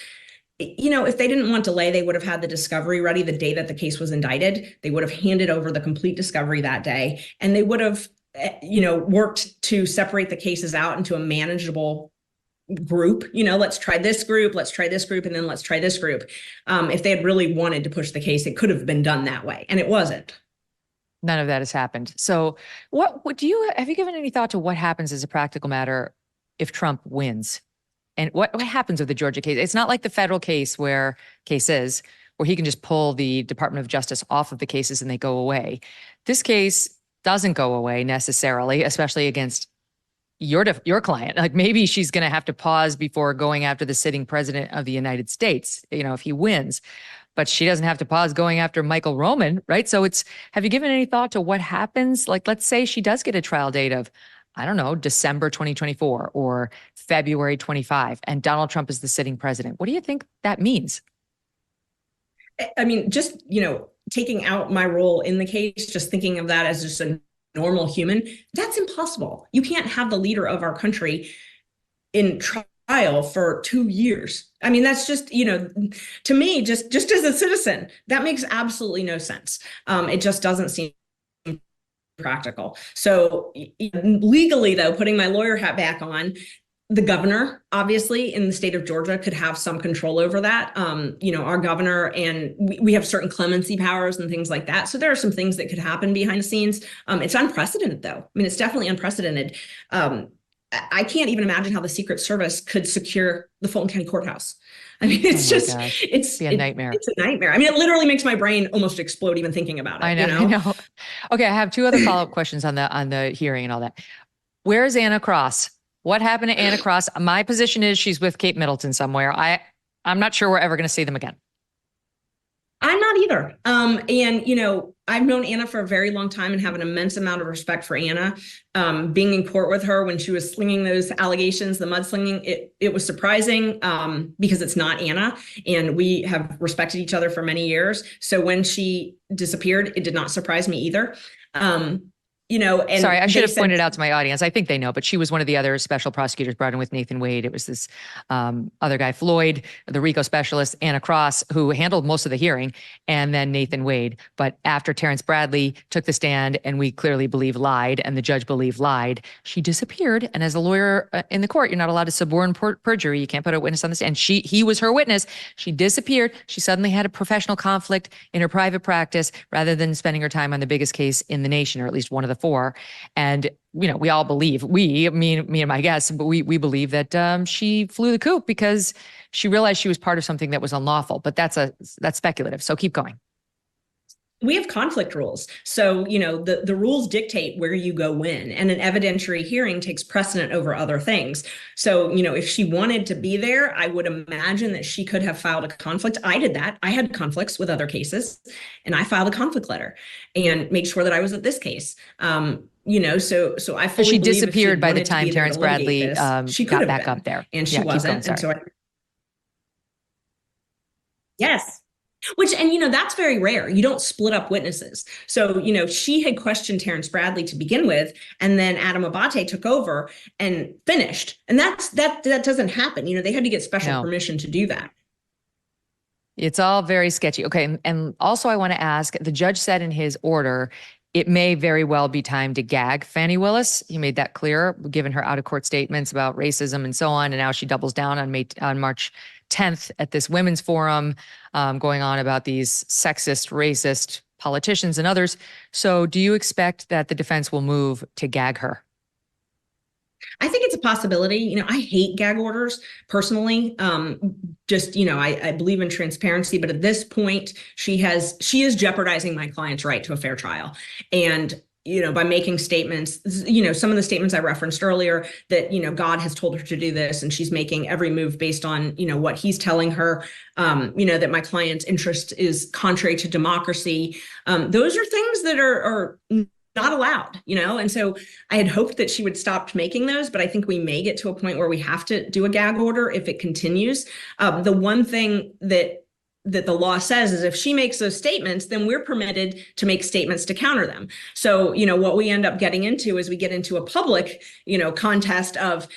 If they didn't want delay, they would have had the discovery ready the day that the case was indicted. They would have handed over the complete discovery that day, and they would have, worked to separate the cases out into a manageable group. Let's try this group, and then let's try this group. If they had really wanted to push the case, it could have been done that way, and it wasn't. None of that has happened. So what have you given any thought to what happens as a practical matter if Trump wins? And what happens with the Georgia case? It's not like the federal where he can just pull the Department of Justice off of the cases and they go away. This case doesn't go away necessarily, especially against your client. Like maybe she's going to have to pause before going after the sitting president of the United States, if he wins, but she doesn't have to pause going after Michael Roman, right? So have you given any thought to what happens? Like, let's say she does get a trial date of, I don't know, December 2024 or February 25, and Donald Trump is the sitting president. What do you think that means? I mean, just, taking out my role in the case, just thinking of that as just a normal human, that's impossible. You can't have the leader of our country in trial for 2 years. I mean, that's just, to me, just as a citizen, that makes absolutely no sense. It just doesn't seem practical. So legally, though, putting my lawyer hat back on, the governor, obviously, in the state of Georgia could have some control over that. Our governor, and we have certain clemency powers and things like that. So there are some things that could happen behind the scenes. It's unprecedented, though. I mean, it's definitely unprecedented. I can't even imagine how the Secret Service could secure the Fulton County Courthouse. I mean, it's a nightmare. It's a nightmare. I mean, it literally makes my brain almost explode even thinking about it. I know. Okay, I have two other follow-up questions on the hearing and all that. Where's Anna Cross? What happened to Anna Cross? My position is she's with Kate Middleton somewhere. I'm not sure we're ever going to see them again. I'm not either. I've known Anna for a very long time and have an immense amount of respect for Anna. Being in court with her when she was slinging those allegations, the mudslinging, it was surprising because it's not Anna, and we have respected each other for many years. So when she disappeared, it did not surprise me either. And sorry, I should have pointed out to my audience. I think they know, but she was one of the other special prosecutors brought in with Nathan Wade. It was this other guy, Floyd, the RICO specialist, Anna Cross, who handled most of the hearing, and then Nathan Wade. But after Terrence Bradley took the stand, and we clearly believe lied, and the judge believed lied, she disappeared. And as a lawyer in the court, you're not allowed to suborn perjury. You can't put a witness on the stand. He was her witness. She disappeared. She suddenly had a professional conflict in her private practice rather than spending her time on the biggest case in the nation, or at least one of the four. And, we all believe, me and my guests, but we believe that she flew the coop because she realized she was part of something that was unlawful. But that's speculative. So keep going. We have conflict rules. So, the rules dictate where you go when, and an evidentiary hearing takes precedent over other things. So, if she wanted to be there, I would imagine that she could have filed a conflict. I did that. I had conflicts with other cases, and I filed a conflict letter and made sure that I was at this case. So I fully she believe disappeared if by the time Terrence Bradley she got could back have up there. And she keep wasn't. going, And so yes. Which, that's very rare. You don't split up witnesses. So, she had questioned Terrence Bradley to begin with, and then Adam Abate took over and finished. And that doesn't happen. They had to get special permission to do that. It's all very sketchy. Okay. And also I want to ask, the judge said in his order, it may very well be time to gag Fani Willis. He made that clear, given her out-of-court statements about racism and so on. And now she doubles down on March 10th at this women's forum, going on about these sexist, racist politicians and others. So do you expect that the defense will move to gag her? I think it's a possibility. I hate gag orders personally. I believe in transparency, but at this point, she is jeopardizing my client's right to a fair trial. And, by making statements, some of the statements I referenced earlier that, God has told her to do this, and she's making every move based on, what he's telling her, that my client's interest is contrary to democracy. Those are things that are not allowed, and so I had hoped that she would stop making those, but I think we may get to a point where we have to do a gag order if it continues. The one thing that the law says is if she makes those statements, then we're permitted to make statements to counter them. So, what we end up getting into is we get into a public, contest of,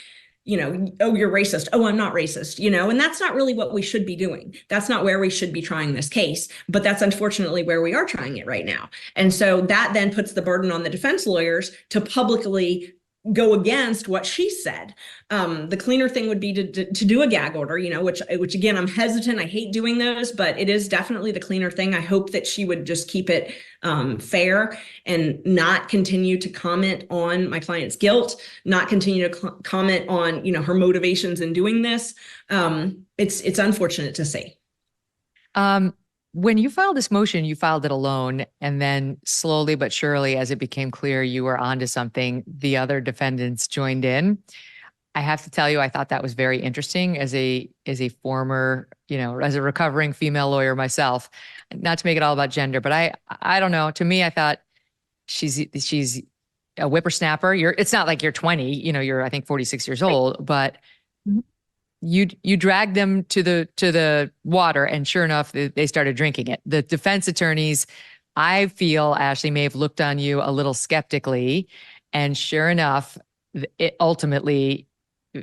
oh, you're racist. Oh, I'm not racist, and that's not really what we should be doing. That's not where we should be trying this case, but that's unfortunately where we are trying it right now. And so that then puts the burden on the defense lawyers to publicly go against what she said. The cleaner thing would be to do a gag order, which again, I'm hesitant. I hate doing those, but it is definitely the cleaner thing. I hope that she would just keep it fair and not continue to comment on my client's guilt, not continue to comment on, her motivations in doing this. It's unfortunate to see. When you filed this motion, you filed it alone. And then slowly but surely, as it became clear you were onto something, the other defendants joined in. I have to tell you, I thought that was very interesting as a former, as a recovering female lawyer myself. Not to make it all about gender, but I don't know. To me, I thought she's a whippersnapper. It's not like you're 20, you're I think 46 years old, but you dragged them to the water, and sure enough, they started drinking it. The defense attorneys, I feel, Ashley, may have looked on you a little skeptically, and sure enough, it ultimately,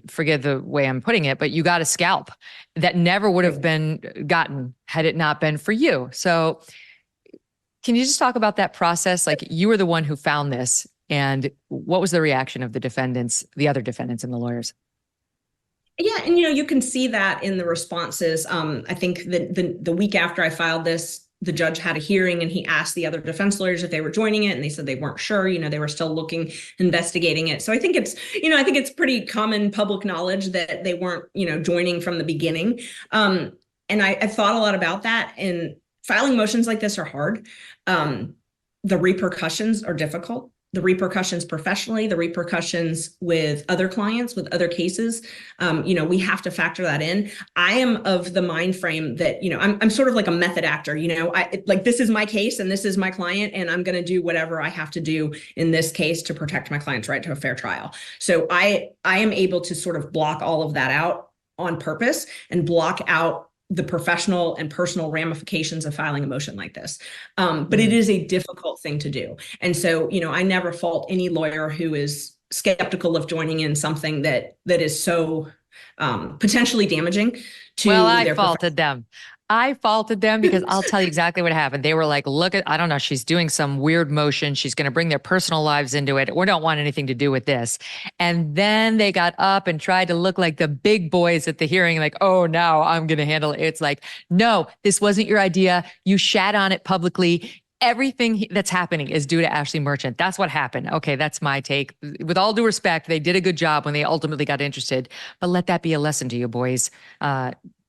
forget the way I'm putting it, but you got a scalp that never would have been gotten had it not been for you. So can you just talk about that process? Like, you were the one who found this, and what was the reaction of the other defendants and the lawyers? Yeah, and you can see that in the responses. I think the week after I filed this, the judge had a hearing, and he asked the other defense lawyers if they were joining it, and they said they weren't sure. They were still investigating it. So I think it's pretty common public knowledge that they weren't, joining from the beginning. And I thought a lot about that. And filing motions like this are hard. The repercussions are difficult. The repercussions professionally, the repercussions with other clients, with other cases, we have to factor that in. I am of the mind frame that, I'm sort of like a method actor, this is my case and this is my client, and I'm going to do whatever I have to do in this case to protect my client's right to a fair trial. So I am able to sort of block all of that out on purpose and block out the professional and personal ramifications of filing a motion like this. But it is a difficult thing to do. And so, I never fault any lawyer who is skeptical of joining in something that is so potentially damaging to I faulted them. I faulted them because I'll tell you exactly what happened. They were like, I don't know, she's doing some weird motion. She's going to bring their personal lives into it. We don't want anything to do with this. And then they got up and tried to look like the big boys at the hearing, like, oh, now I'm going to handle it. It's like, no, this wasn't your idea. You shat on it publicly. Everything that's happening is due to Ashley Merchant. That's what happened. Okay, that's my take. With all due respect, they did a good job when they ultimately got interested, but let that be a lesson to you, boys.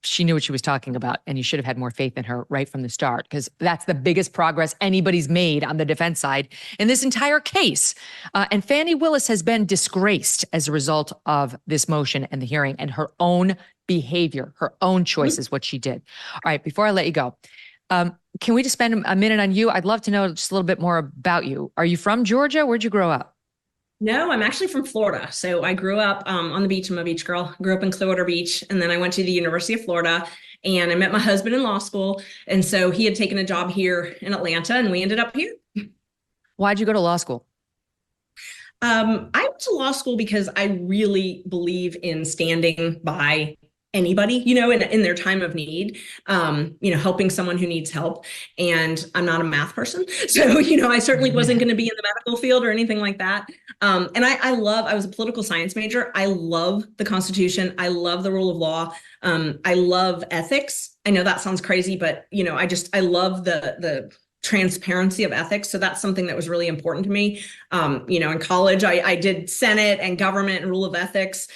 She knew what she was talking about, and you should have had more faith in her right from the start, because that's the biggest progress anybody's made on the defense side in this entire case. And Fani Willis has been disgraced as a result of this motion and the hearing, and her own behavior, her own choices, what she did. All right, before I let you go, can we just spend a minute on you? I'd love to know just a little bit more about you. Are you from Georgia? Where'd you grow up? No, I'm actually from Florida. So I grew up on the beach. I'm a beach girl. Grew up in Clearwater Beach. And then I went to the University of Florida, and I met my husband in law school. And so he had taken a job here in Atlanta, and we ended up here. Why'd you go to law school? I went to law school because I really believe in standing by anybody, in their time of need, helping someone who needs help. And I'm not a math person. So, I certainly wasn't going to be in the medical field or anything like that. And I was a political science major. I love the Constitution. I love the rule of law. I love ethics. I know that sounds crazy, but, I love the transparency of ethics. So that's something that was really important to me. In college, I did Senate and government and rule of ethics,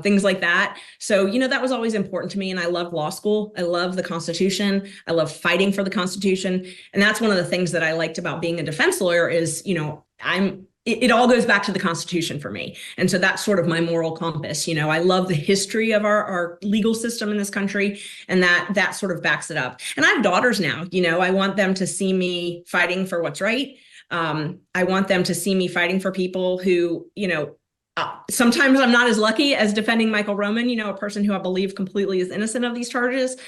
things like that. So, that was always important to me. And I love law school. I love the Constitution. I love fighting for the Constitution. And that's one of the things that I liked about being a defense lawyer is, it all goes back to the Constitution for me. And so that's sort of my moral compass. I love the history of our legal system in this country, and that sort of backs it up. And I have daughters now. I want them to see me fighting for what's right. I want them to see me fighting for people who, sometimes I'm not as lucky as defending Michael Roman, a person who I believe completely is innocent of these charges.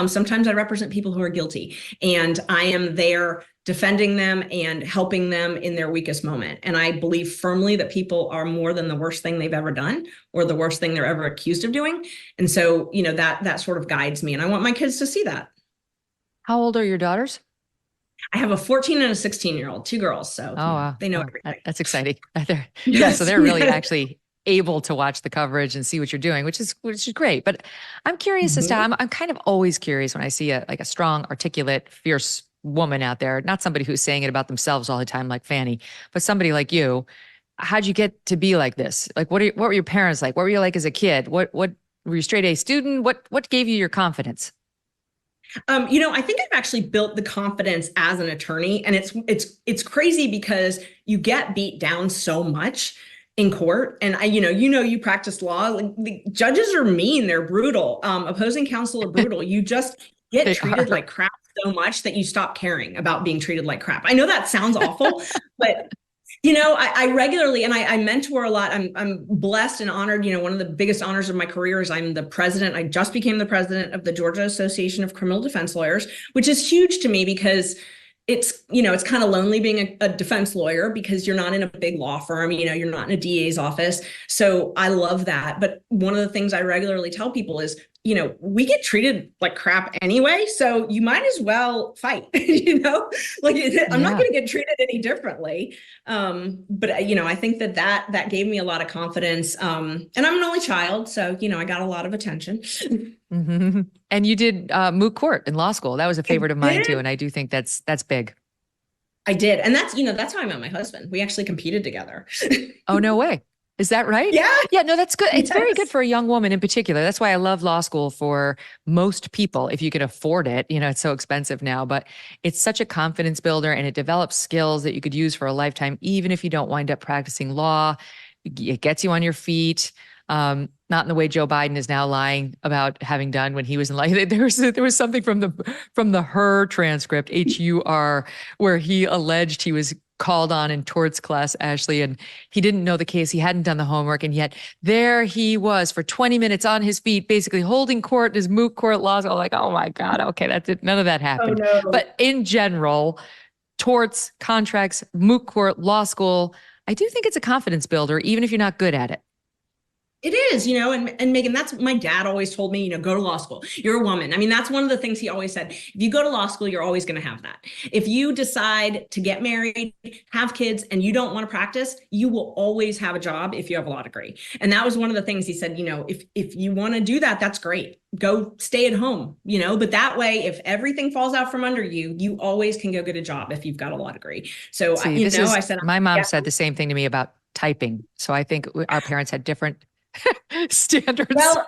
Sometimes I represent people who are guilty, and I am there defending them and helping them in their weakest moment. And I believe firmly that people are more than the worst thing they've ever done or the worst thing they're ever accused of doing. And so, that sort of guides me, and I want my kids to see that. How old are your daughters? I have a 14 and a 16-year-old, two girls. So wow. They know everything. That's exciting. So Yes. they're really actually able to watch the coverage and see what you're doing, which is great. But I'm curious as to, I'm kind of always curious when I see a strong, articulate, fierce woman out there, not somebody who's saying it about themselves all the time like Fani, but somebody like you. How'd you get to be like this? Like, what were your parents like? What were you like as a kid? What were you straight A student? What gave you your confidence? I think I've actually built the confidence as an attorney, and it's crazy because you get beat down so much in court. And you practice law. Like, the judges are mean, they're brutal. Opposing counsel are brutal. You just get treated like crap so much that you stop caring about being treated like crap. I know that sounds awful, but I regularly, and I mentor a lot. I'm blessed and honored. One of the biggest honors of my career is I'm the president. I just became the president of the Georgia Association of Criminal Defense Lawyers, which is huge to me because it's kind of lonely being a defense lawyer because you're not in a big law firm, you're not in a DA's office. So I love that. But one of the things I regularly tell people is, we get treated like crap anyway, so you might as well fight, I'm not going to get treated any differently. But I think that gave me a lot of confidence. And I'm an only child, so, I got a lot of attention. Mm-hmm. And you did moot court in law school. That was a favorite of mine too. And I do think that's big. I did. And that's how I met my husband. We actually competed together. Oh, no way. Is that right? Yeah. Yeah, no, that's good. It's Yes. very good for a young woman in particular. That's why I love law school for most people. If you can afford it, it's so expensive now, but it's such a confidence builder and it develops skills that you could use for a lifetime, even if you don't wind up practicing law. It gets you on your feet. Not in the way Joe Biden is now lying about having done when he was in life. There was something from the Her transcript, HUR, where he alleged he was called on in torts class, Ashley, and he didn't know the case. He hadn't done the homework. And yet there he was for 20 minutes on his feet, basically holding court in his moot court law school. Like, oh my God, okay, that's it. None of that happened. Oh, no. But in general, torts, contracts, moot court, law school, I do think it's a confidence builder, even if you're not good at it. It is, and Megan, that's my dad always told me, go to law school. You're a woman. I mean, that's one of the things he always said. If you go to law school, you're always going to have that. If you decide to get married, have kids, and you don't want to practice, you will always have a job if you have a law degree. And that was one of the things he said, if you want to do that, that's great. Go stay at home, but that way, if everything falls out from under you, you always can go get a job if you've got a law degree. So, I said, my mom said the same thing to me about typing. So I think our parents had different standards. Well,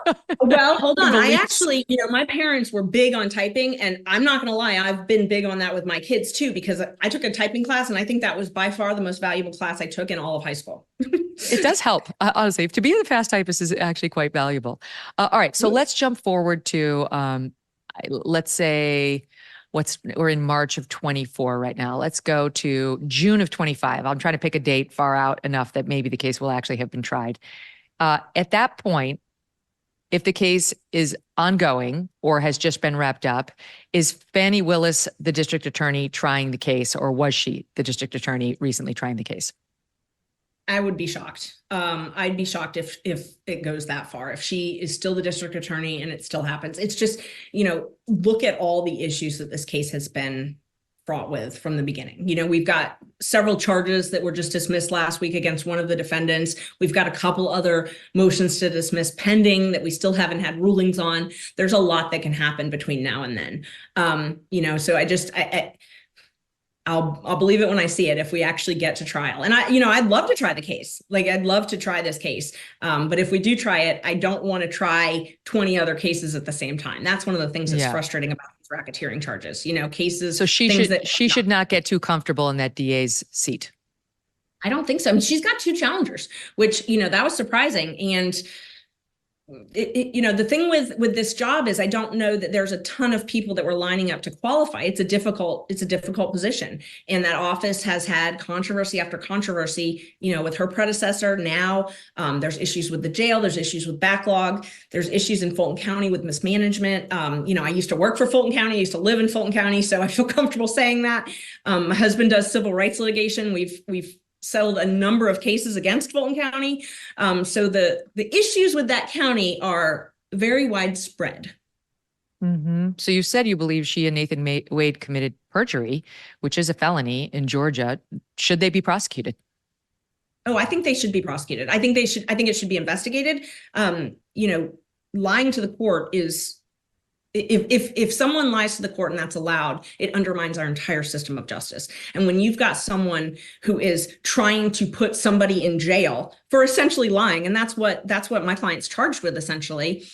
hold on. I actually, my parents were big on typing, and I'm not going to lie, I've been big on that with my kids too, because I took a typing class, and I think that was by far the most valuable class I took in all of high school. It does help, honestly. To be a fast typist is actually quite valuable. All right, so let's jump forward to, let's say, we're in March of 24 right now. Let's go to June of 25. I'm trying to pick a date far out enough that maybe the case will actually have been tried. At that point, if the case is ongoing or has just been wrapped up, is Fani Willis the district attorney trying the case, or was she the district attorney recently trying the case? I would be shocked. I'd be shocked if it goes that far. If she is still the district attorney and it still happens. It's just, look at all the issues that this case has been fraught with from the beginning. We've got several charges that were just dismissed last week against one of the defendants. We've got a couple other motions to dismiss pending that we still haven't had rulings on. There's a lot that can happen between now and then. So I'll believe it when I see it if we actually get to trial. And I'd love to try the case. Like, I'd love to try this case. But if we do try it, I don't want to try 20 other cases at the same time. That's one of the things that's frustrating about these racketeering charges, cases. So she should not get too comfortable in that DA's seat. I don't think so. I mean, she's got two challengers, which, that was surprising. And the thing with this job is I don't know that there's a ton of people that were lining up to qualify. It's a difficult position. And that office has had controversy after controversy, with her predecessor. Now there's issues with the jail. There's issues with backlog. There's issues in Fulton County with mismanagement. I used to work for Fulton County. I used to live in Fulton County. So I feel comfortable saying that. My husband does civil rights litigation. We've settled a number of cases against Fulton County. So the issues with that county are very widespread. Mm-hmm. So you said you believe she and Nathan Wade committed perjury, which is a felony in Georgia. Should they be prosecuted? Oh, I think they should be prosecuted. I think it should be investigated. Lying to the court is, if someone lies to the court and that's allowed, it undermines our entire system of justice. And when you've got someone who is trying to put somebody in jail for essentially lying, and that's what my client's charged with essentially,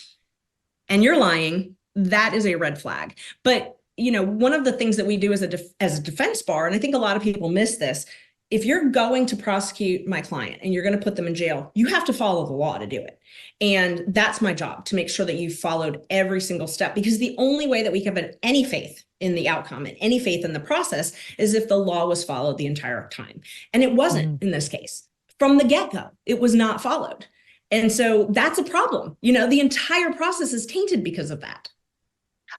and you're lying, that is a red flag. But, one of the things that we do as a defense bar, and I think a lot of people miss this, if you're going to prosecute my client and you're going to put them in jail, you have to follow the law to do it. And that's my job, to make sure that you've followed every single step, because the only way that we can have any faith in the outcome and any faith in the process is if the law was followed the entire time. And it wasn't in this case. From the get-go, it was not followed. And so that's a problem. The entire process is tainted because of that.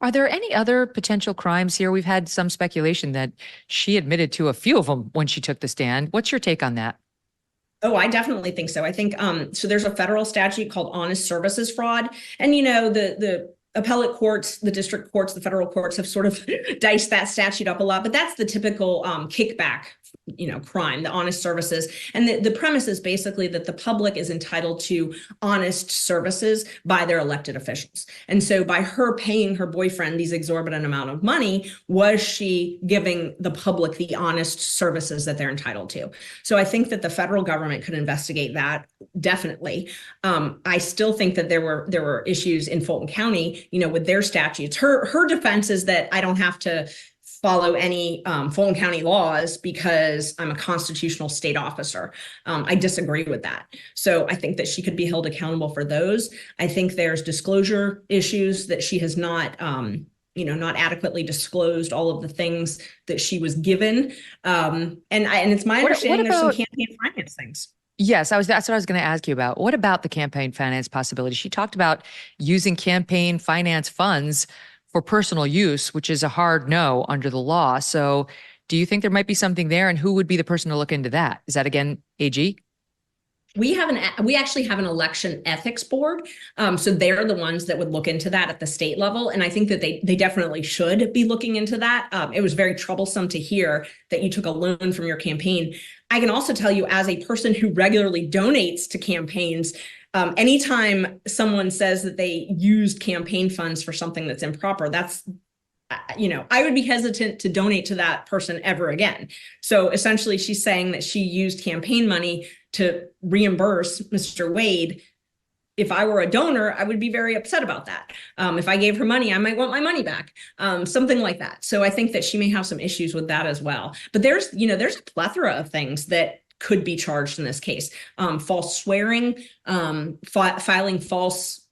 Are there any other potential crimes here? We've had some speculation that she admitted to a few of them when she took the stand. What's your take on that? Oh, I definitely think so. I think so there's a federal statute called honest services fraud. And, the appellate courts, the district courts, the federal courts have sort of diced that statute up a lot. But that's the typical kickback crime, the honest services. And the premise is basically that the public is entitled to honest services by their elected officials. And so by her paying her boyfriend these exorbitant amount of money, was she giving the public the honest services that they're entitled to? So I think that the federal government could investigate that, definitely. I still think that there were issues in Fulton County, with their statutes. Her defense is that I don't have to follow any Fulton County laws because I'm a constitutional state officer. I disagree with that. So I think that she could be held accountable for those. I think there's disclosure issues, that she has not not adequately disclosed all of the things that she was given. And it's my understanding there's some campaign finance things. Yes, that's what I was going to ask you about. What about the campaign finance possibility? She talked about using campaign finance funds for personal use, which is a hard no under the law. So do you think there might be something there? And who would be the person to look into that? Is that, again, AG? We actually have an election ethics board. So they're the ones that would look into that at the state level. And I think that they definitely should be looking into that. It was very troublesome to hear that you took a loan from your campaign. I can also tell you, as a person who regularly donates to campaigns, anytime someone says that they used campaign funds for something that's improper, that's, I would be hesitant to donate to that person ever again. So essentially, she's saying that she used campaign money to reimburse Mr. Wade. If I were a donor, I would be very upset about that. If I gave her money, I might want my money back, something like that. So I think that she may have some issues with that as well. But there's a plethora of things that could be charged in this case. False swearing, filing false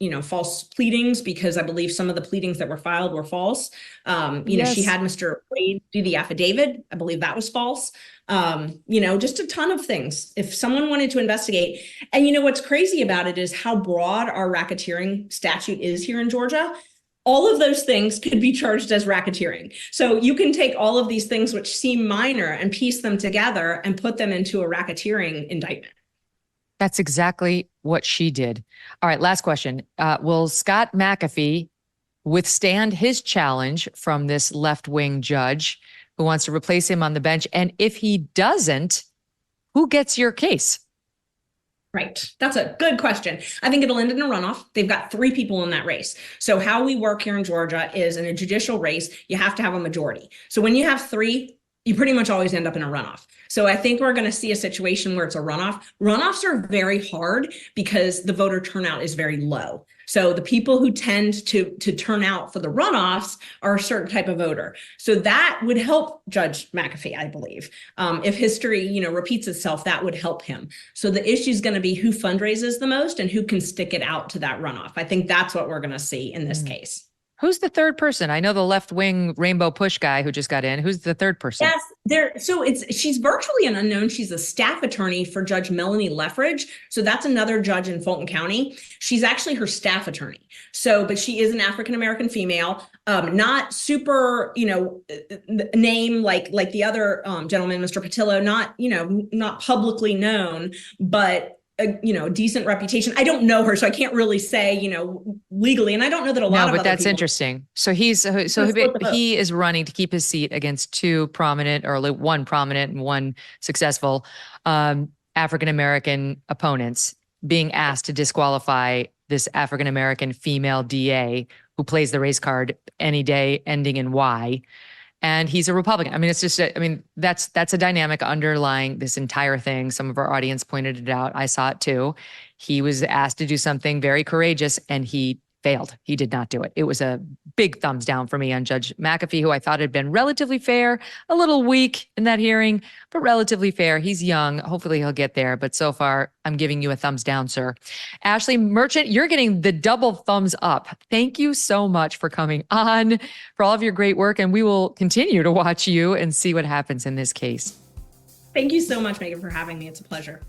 pleadings, because I believe some of the pleadings that were filed were false. Yes. She had Mr. Wade do the affidavit. I believe that was false. Just a ton of things. If someone wanted to investigate, and what's crazy about it is how broad our racketeering statute is here in Georgia. All of those things could be charged as racketeering. So you can take all of these things which seem minor and piece them together and put them into a racketeering indictment. That's exactly what she did. All right, last question. Will Scott McAfee withstand his challenge from this left-wing judge who wants to replace him on the bench? And if he doesn't, who gets your case? Right. That's a good question. I think it'll end in a runoff. They've got 3 people in that race. So how we work here in Georgia is, in a judicial race, you have to have a majority. So when you have 3, you pretty much always end up in a runoff. So I think we're going to see a situation where it's a runoff. Runoffs are very hard because the voter turnout is very low. So the people who tend to turn out for the runoffs are a certain type of voter. So that would help Judge McAfee, I believe. If history, repeats itself, that would help him. So the issue is going to be who fundraises the most and who can stick it out to that runoff. I think that's what we're going to see in this case. Who's the third person? I know the left-wing Rainbow Push guy who just got in. Who's the third person? Yes, she's virtually an unknown. She's a staff attorney for Judge Melanie Leffridge. So that's another judge in Fulton County. She's actually her staff attorney. But she is an African-American female, not super, name like the other gentleman, Mr. Patillo, not publicly known, but a decent reputation. I don't know her, so I can't really say, legally. And I don't know that a lot of but other that's people. Interesting. So he is running to keep his seat against 2 prominent, or 1 prominent and 1 successful African-American opponents, being asked to disqualify this African-American female DA who plays the race card any day ending in Y. And he's a Republican. I mean, it's just, that's a dynamic underlying this entire thing. Some of our audience pointed it out. I saw it too. He was asked to do something very courageous and he failed. He did not do it. It was a big thumbs down for me on Judge McAfee, who I thought had been relatively fair, a little weak in that hearing, but relatively fair. He's young. Hopefully he'll get there. But so far, I'm giving you a thumbs down, sir. Ashley Merchant, you're getting the double thumbs up. Thank you so much for coming on, for all of your great work. And we will continue to watch you and see what happens in this case. Thank you so much, Megan, for having me. It's a pleasure.